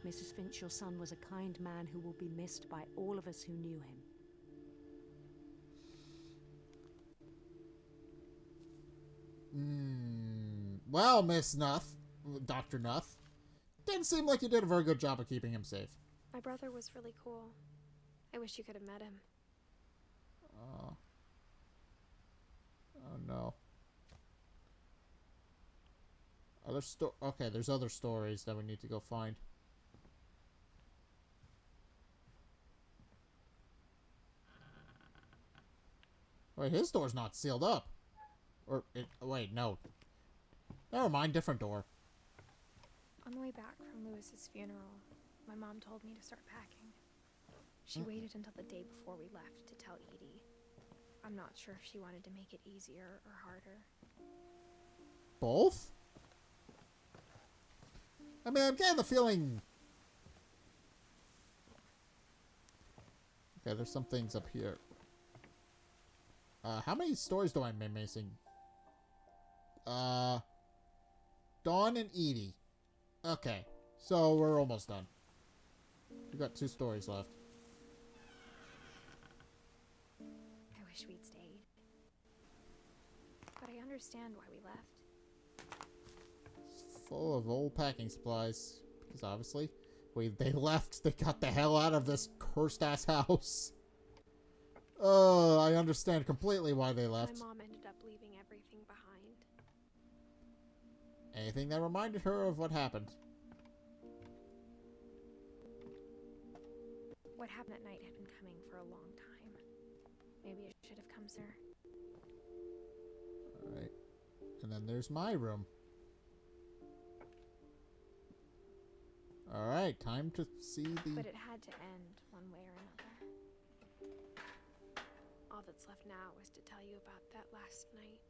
Mrs. Finch, your son was a kind man who will be missed by all of us who knew him. Well, Miss Nuth, Dr. Nuth, didn't seem like you did a very good job of keeping him safe. My brother was really cool. I wish you could have met him. Oh no. Okay, there's other stories that we need to go find. Wait, his door's not sealed up. Wait, no. Never mind, different door. On the way back from Lewis's funeral, my mom told me to start packing. She waited until the day before we left to tell Edie. I'm not sure if she wanted to make it easier or harder. Both? I mean, I'm getting the feeling... Okay, there's some things up here. How many stories do I am missing? Dawn and Edie. Okay, so we're almost done. We've got 2 stories left. I wish we'd stayed. But I understand why we left. It's full of old packing supplies. Because obviously, they left. They got the hell out of this cursed-ass house. I understand completely why they left. My mom ended up leaving everything behind. Anything that reminded her of what happened. What happened at night had been coming for a long time. Maybe it should have come sooner. Alright. And then there's my room. Alright, time to see the... But it had to end one way or another. All that's left now is to tell you about that last night.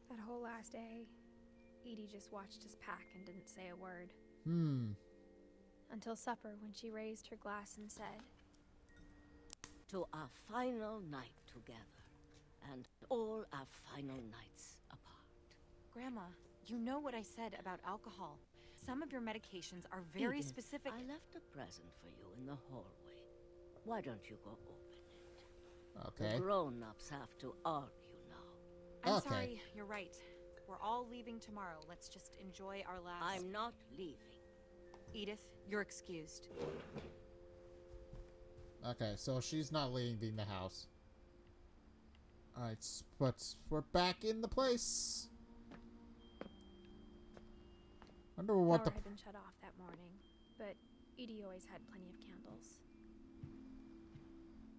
That whole last day, Edie just watched us pack and didn't say a word. Until supper, when she raised her glass and said, "To our final night together, and all our final nights apart." Grandma, you know what I said about alcohol. Some of your medications are very Edith, specific. I left a present for you in the hallway. Why don't you go open it? Okay. The grown-ups have to argue now. I'm sorry, you're right. We're all leaving tomorrow. Let's just enjoy our last... I'm not leaving. Edith, you're excused. Okay, so she's not leaving the house. Alright, but we're back in the place. Wonder what power had been shut off that morning, but Edie always had plenty of candles.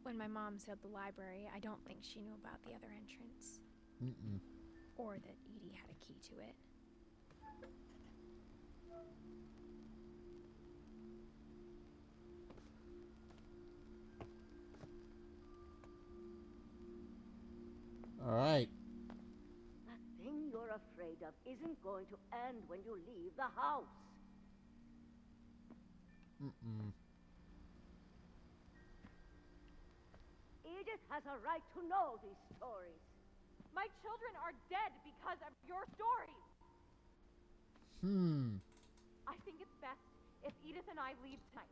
When my mom sealed the library, I don't think she knew about the other entrance. Or that Edie had a key to it. Alright. That thing you're afraid of isn't going to end when you leave the house. Edith has a right to know these stories. My children are dead because of your stories. I think it's best if Edith and I leave tonight.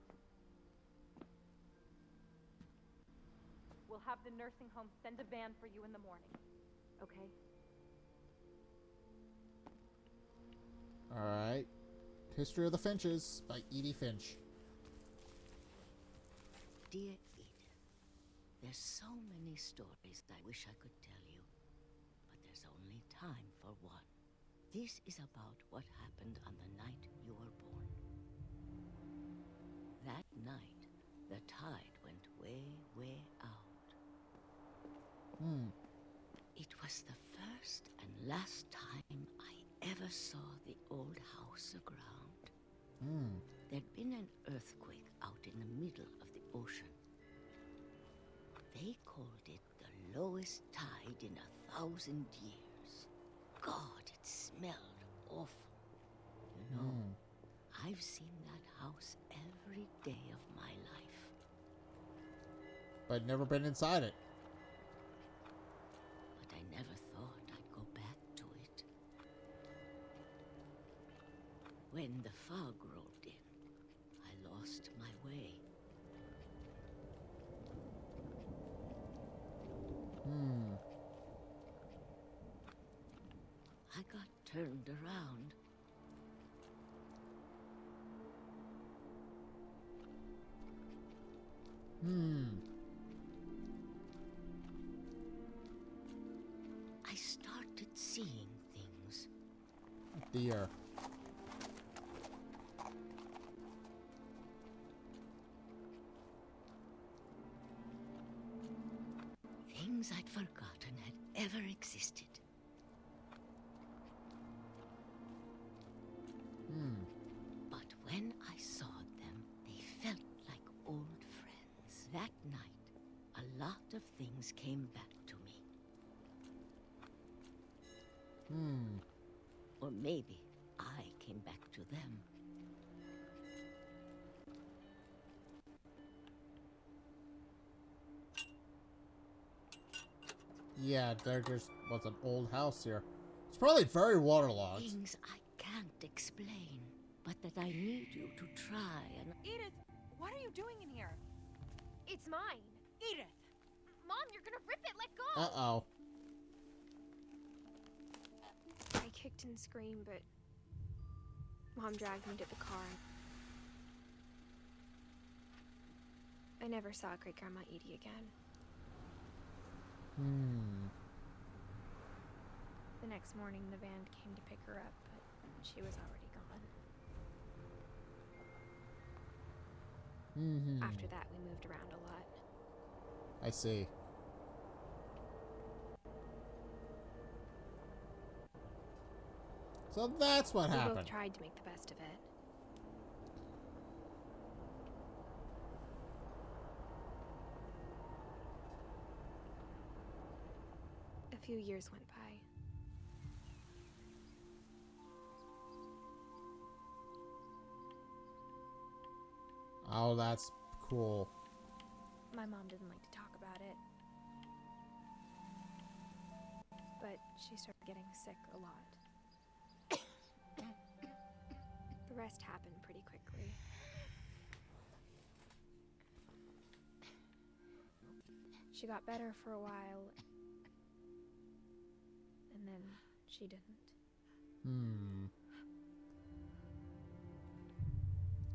We'll have the nursing home send a van for you in the morning. Okay? Alright. History of the Finches by Edith Finch. Dear Edith, there's so many stories I wish I could tell you, but there's only time for one. This is about what happened on the night you were born. That night, the tide went way, way out. It was the first and last time I ever saw the old house aground. There'd been an earthquake out in the middle of the ocean. They called it the lowest tide in 1,000 years. God, it smelled awful. You know, I've seen that house every day of my life. But never been inside it. But I never thought I'd go back to it. When the fog rolled in, I lost my way. I got turned around. dear. Things I'd forgotten had ever existed. But when I saw them, they felt like old friends. That night, a lot of things came back to me. Or maybe I came back to them. Yeah, there just was an old house here. It's probably very waterlogged. Things I can't explain, but that I need you to try and... Edith, what are you doing in here? It's mine. Edith! Mom, you're gonna rip it. Let go. Uh-oh. I kicked and screamed, but Mom dragged me to the car. I never saw Great-Grandma Edie again. The next morning, the van came to pick her up, but she was already gone. After that, we moved around a lot. I see. So that's what happened. We both tried to make the best of it. A few years went by. Oh, that's cool. My mom didn't like to talk about it. But she started getting sick a lot. The rest happened pretty quickly. She got better for a while, and then she didn't.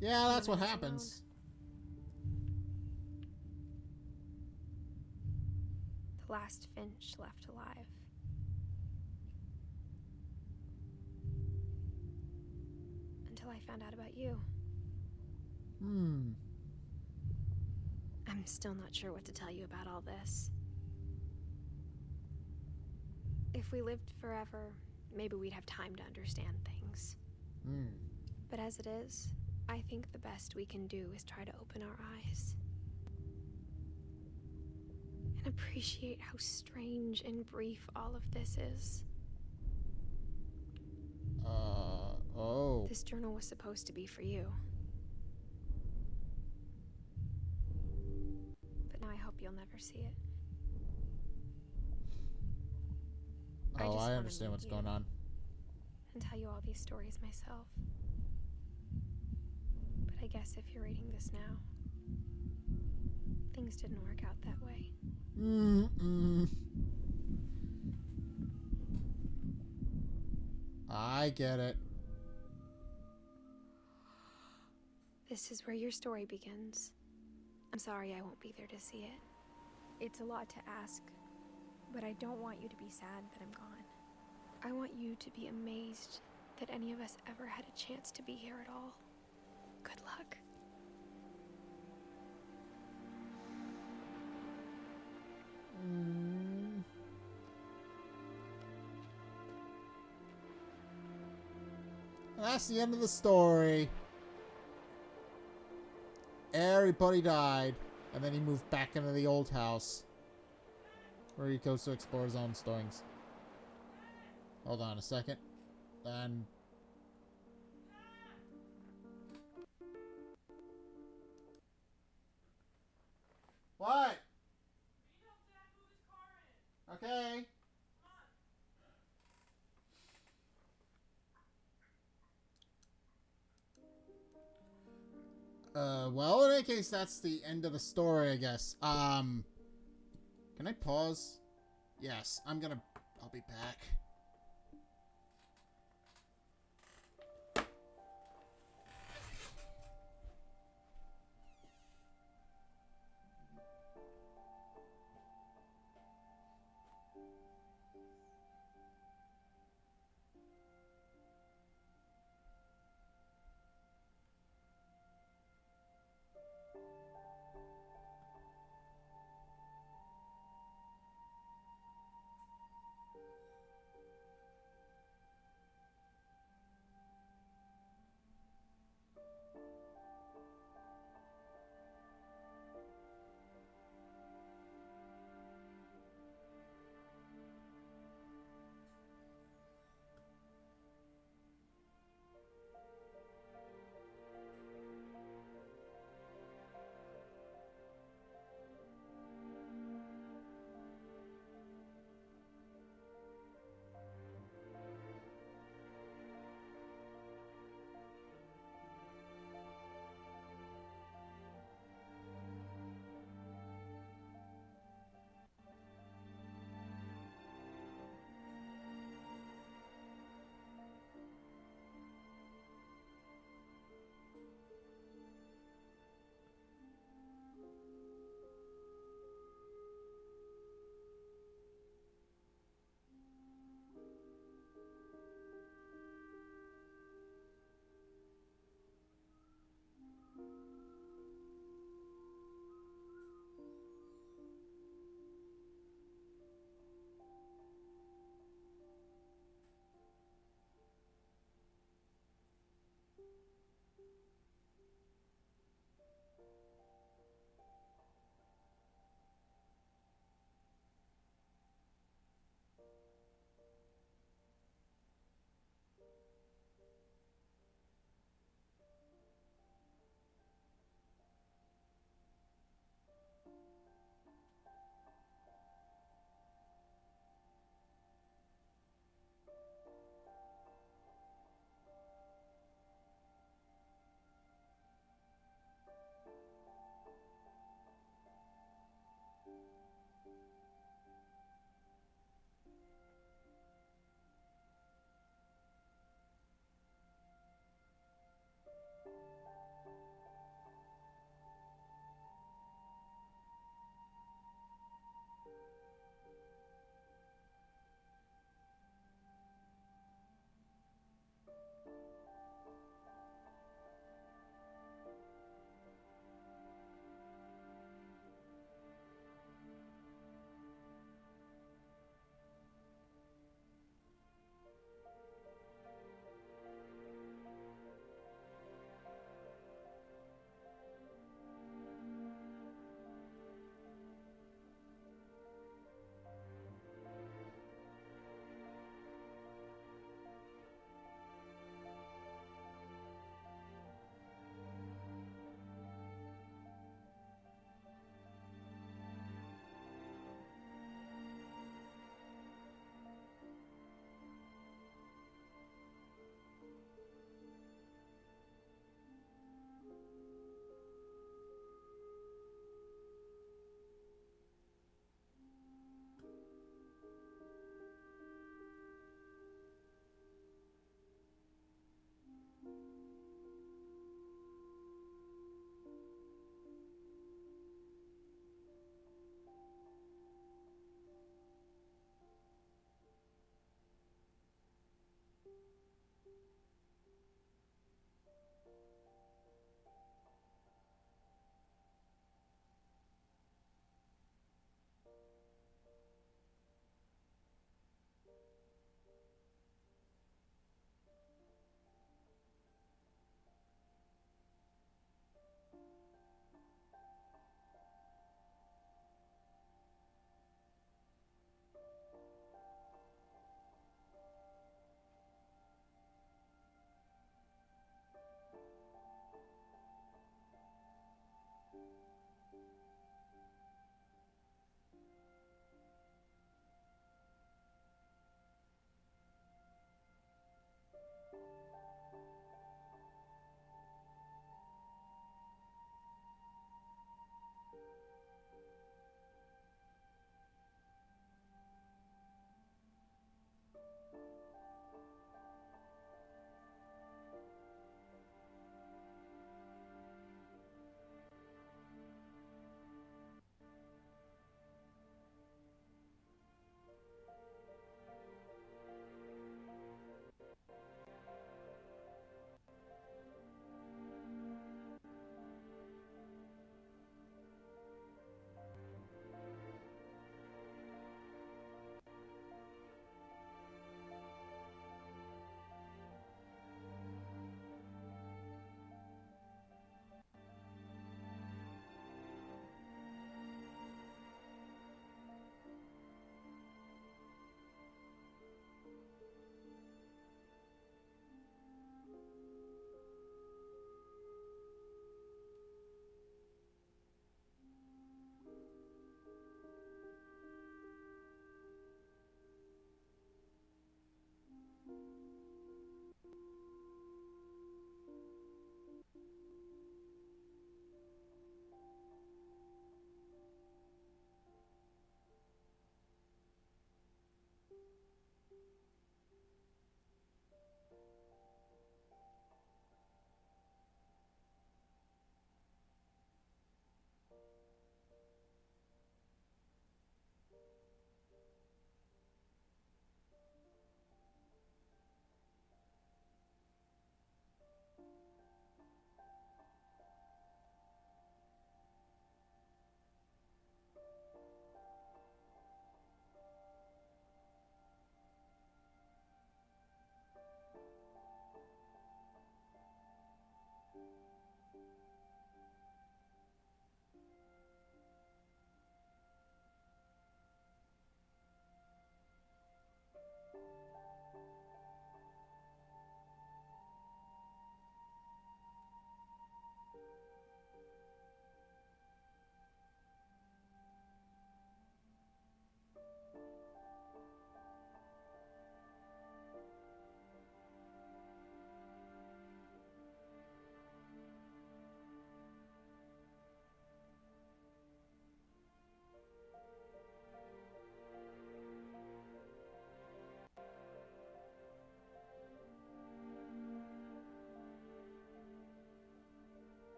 Yeah, that's what happens. The last Finch left alive. Until I found out about you. I'm still not sure what to tell you about all this. If we lived forever, maybe we'd have time to understand things. But as it is, I think the best we can do is try to open our eyes. And appreciate how strange and brief all of this is. Oh. This journal was supposed to be for you. But now I hope you'll never see it. Oh, I understand what's going on. And tell you all these stories myself. But I guess if you're reading this now, things didn't work out that way. I get it. This is where your story begins. I'm sorry I won't be there to see it. It's a lot to ask, but I don't want you to be sad that I'm gone. I want you to be amazed that any of us ever had a chance to be here at all. Good luck. That's the end of the story. Everybody died, and then he moved back into the old house, where he goes to explore his own stories. Hold on a second. And what? Okay. Well, in any case, that's the end of the story, I guess. Can I pause? Yes, I'll be back.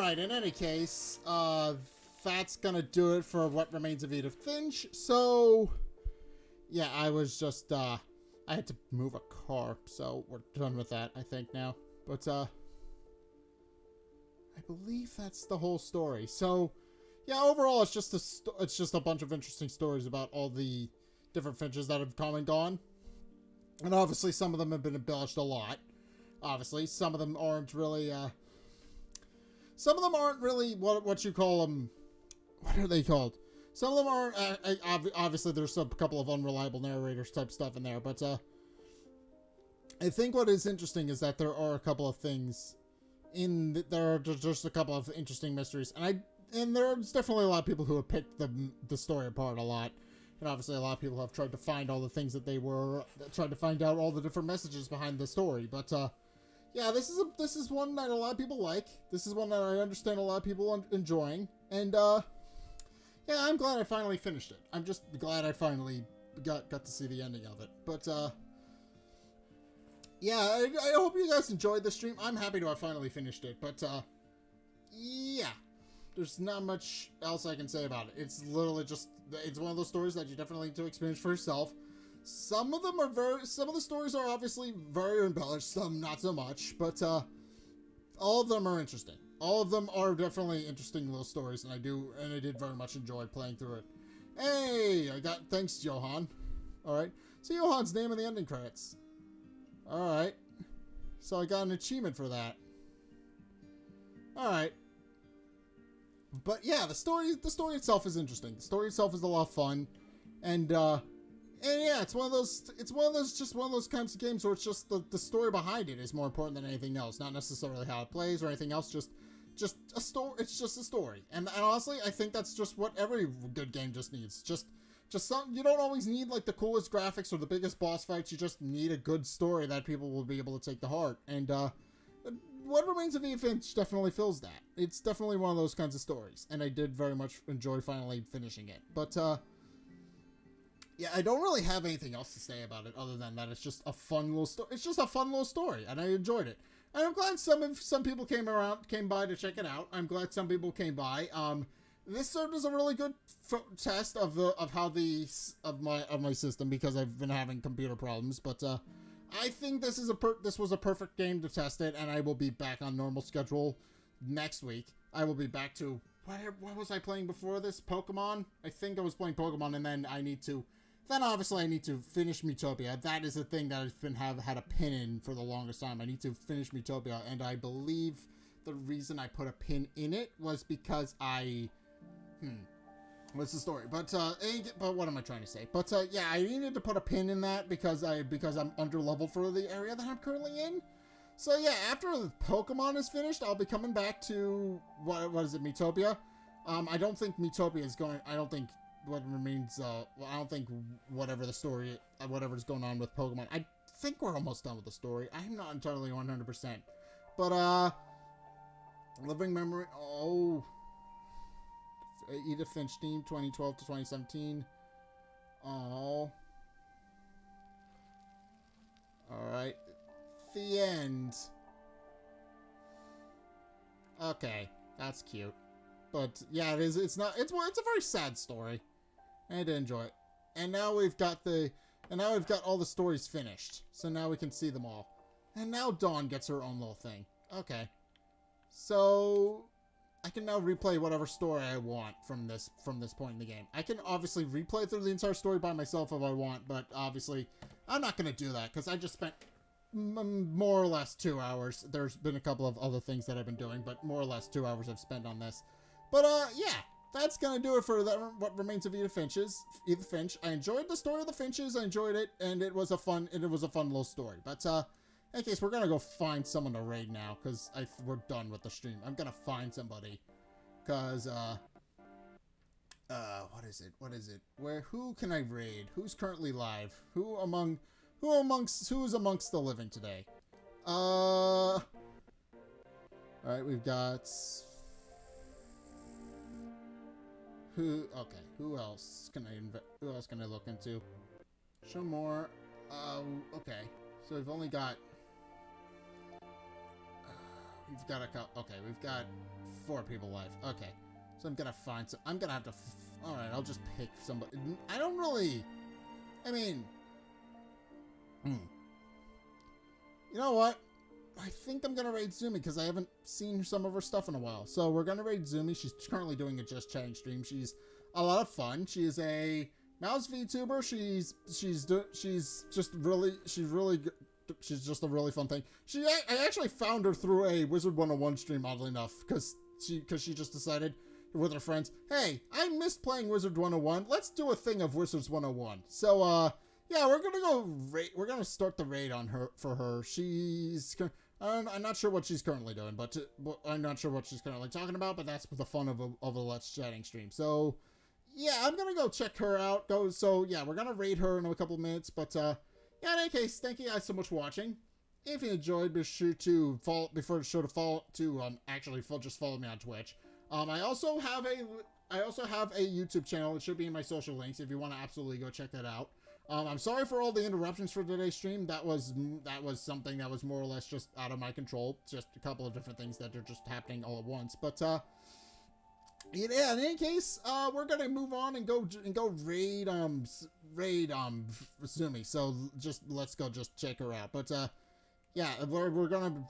Alright, in any case, that's gonna do it for What Remains of Edith Finch. So, yeah, I was just, I had to move a car, so we're done with that, I think, now. But, I believe that's the whole story. So, yeah, overall, it's just a bunch of interesting stories about all the different Finches that have come and gone. And obviously, some of them have been embellished a lot. Obviously, some of them aren't really, what you call them. What are they called? Some of them aren't, obviously, there's a couple of unreliable narrators type stuff in there, but, I think what is interesting is that there are a couple of things there are just a couple of interesting mysteries, and there's definitely a lot of people who have picked the story apart a lot. And obviously a lot of people have tried to find all the things that tried to find out all the different messages behind the story. But, yeah, this is one that a lot of people like. This is one that I understand a lot of people enjoying. And, yeah, I'm glad I finally finished it. I'm just glad I finally got to see the ending of it. But, yeah, I hope you guys enjoyed the stream. I'm happy to have finally finished it. But, yeah. There's not much else I can say about it. It's literally just, it's one of those stories that you definitely need to experience for yourself. Some of the stories are obviously very embellished, some not so much, but, all of them are interesting. All of them are definitely interesting little stories, and I did very much enjoy playing through it. Hey, thanks, Johan. Alright, so Johan's name in the ending credits. Alright, so I got an achievement for that. Alright. But yeah, the story itself is interesting. The story itself is a lot of fun, and yeah, it's one of those kinds of games where it's just the story behind it is more important than anything else. Not necessarily how it plays or anything else. Just a story. It's just a story, and honestly, I think that's just what every good game just needs. Just some. You don't always need like the coolest graphics or the biggest boss fights. You just need a good story that people will be able to take to heart, and What Remains of Edith Finch definitely fills that. It's definitely one of those kinds of stories, and I did very much enjoy finally finishing it. But, yeah, I don't really have anything else to say about it other than that it's just a fun little story. It's just a fun little story, and I enjoyed it. And I'm glad some people came by to check it out. I'm glad some people came by. This served as a really good test of my system because I've been having computer problems, but, I think this was a perfect game to test it, and I will be back on normal schedule next week. I will be back to what was I playing before this? Pokemon? I think I was playing Pokemon, and then obviously I need to finish Miitopia. That is a thing that I've had a pin in for the longest time. I need to finish Miitopia, and I believe the reason I put a pin in it was because what's the story? But what am I trying to say? But yeah, I needed to put a pin in that because I'm under leveled for the area that I'm currently in. So yeah, after the Pokemon is finished, I'll be coming back to what is it, Miitopia? I don't think Miitopia is going. I don't think what remains. I don't think whatever's going on with Pokemon. I think we're almost done with the story. I'm not entirely 100%, but living memory. Oh. Edith Finch team 2012 to 2017. Oh. Alright. The end. Okay. That's cute. But yeah, it is. It's a very sad story. I did enjoy it. And now we've got all the stories finished. So now we can see them all. And now Dawn gets her own little thing. Okay. So I can now replay whatever story I want from this point in the game. I can obviously replay through the entire story by myself if I want, but obviously I'm not going to do that because I just spent more or less 2 hours. There's been a couple of other things that I've been doing, but more or less 2 hours I've spent on this. But yeah, that's going to do it for What Remains of Edith Finch. I enjoyed the story of the Finches. I enjoyed it, and it was a fun little story. But in case, we're gonna go find someone to raid now, because we're done with the stream. I'm gonna find somebody, because, what is it? Who can I raid? Who's currently live? Who's amongst the living today? Alright, we've got, who else can I look into? Show more, okay, so we've only got, we've got 4 people live. Okay. So I'm gonna find some. I'm gonna have to. Alright, I'll just pick somebody. I don't really. I mean. You know what? I think I'm gonna raid Zumi because I haven't seen some of her stuff in a while. So we're gonna raid Zumi. She's currently doing a Just Chatting stream. She's a lot of fun. She is a mouse VTuber. She's just a really fun thing. I actually found her through a Wizard 101 stream, oddly enough, because she just decided with her friends, hey, I missed playing Wizard 101. Let's do a thing of Wizards 101. So yeah, we're gonna start the raid on her for her. I'm not sure what she's currently doing, but I'm not sure what she's currently talking about, but that's the fun of a Let's Chatting stream. So, yeah, I'm gonna go check her out. So, yeah, we're gonna raid her in a couple of minutes, but, yeah, in any case, thank you guys so much for watching. If you enjoyed, be sure to follow, just follow me on Twitch. I also have a YouTube channel. It should be in my social links if you want to absolutely go check that out. I'm sorry for all the interruptions for today's stream. That was something that was more or less just out of my control. Just a couple of different things that are just happening all at once. But yeah, in any case, we're gonna move on and go raid Zumi. So let's go check her out. But yeah, we're gonna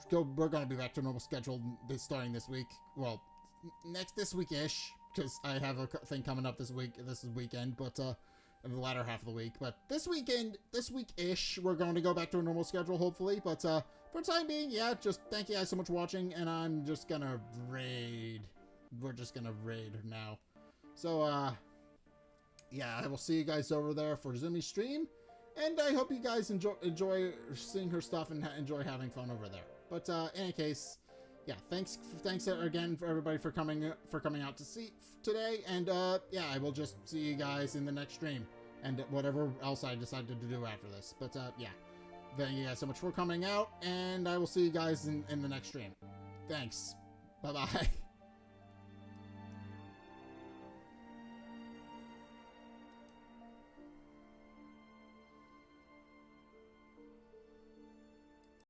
be back to normal schedule starting this week. Well, this week-ish, because I have a thing coming up this weekend, but in the latter half of the week. But this week-ish, we're going to go back to a normal schedule, hopefully. But for the time being, yeah, just thank you guys so much for watching, and I'm just gonna raid. We're just gonna raid now. So, yeah, I will see you guys over there for Zumi's stream, and I hope you guys enjoy seeing her stuff and enjoy having fun over there. But in any case, yeah, thanks again for everybody for coming out to see today, and yeah, I will just see you guys in the next stream and whatever else I decided to do after this. But yeah, thank you guys so much for coming out, and I will see you guys in the next stream. Thanks. Bye bye.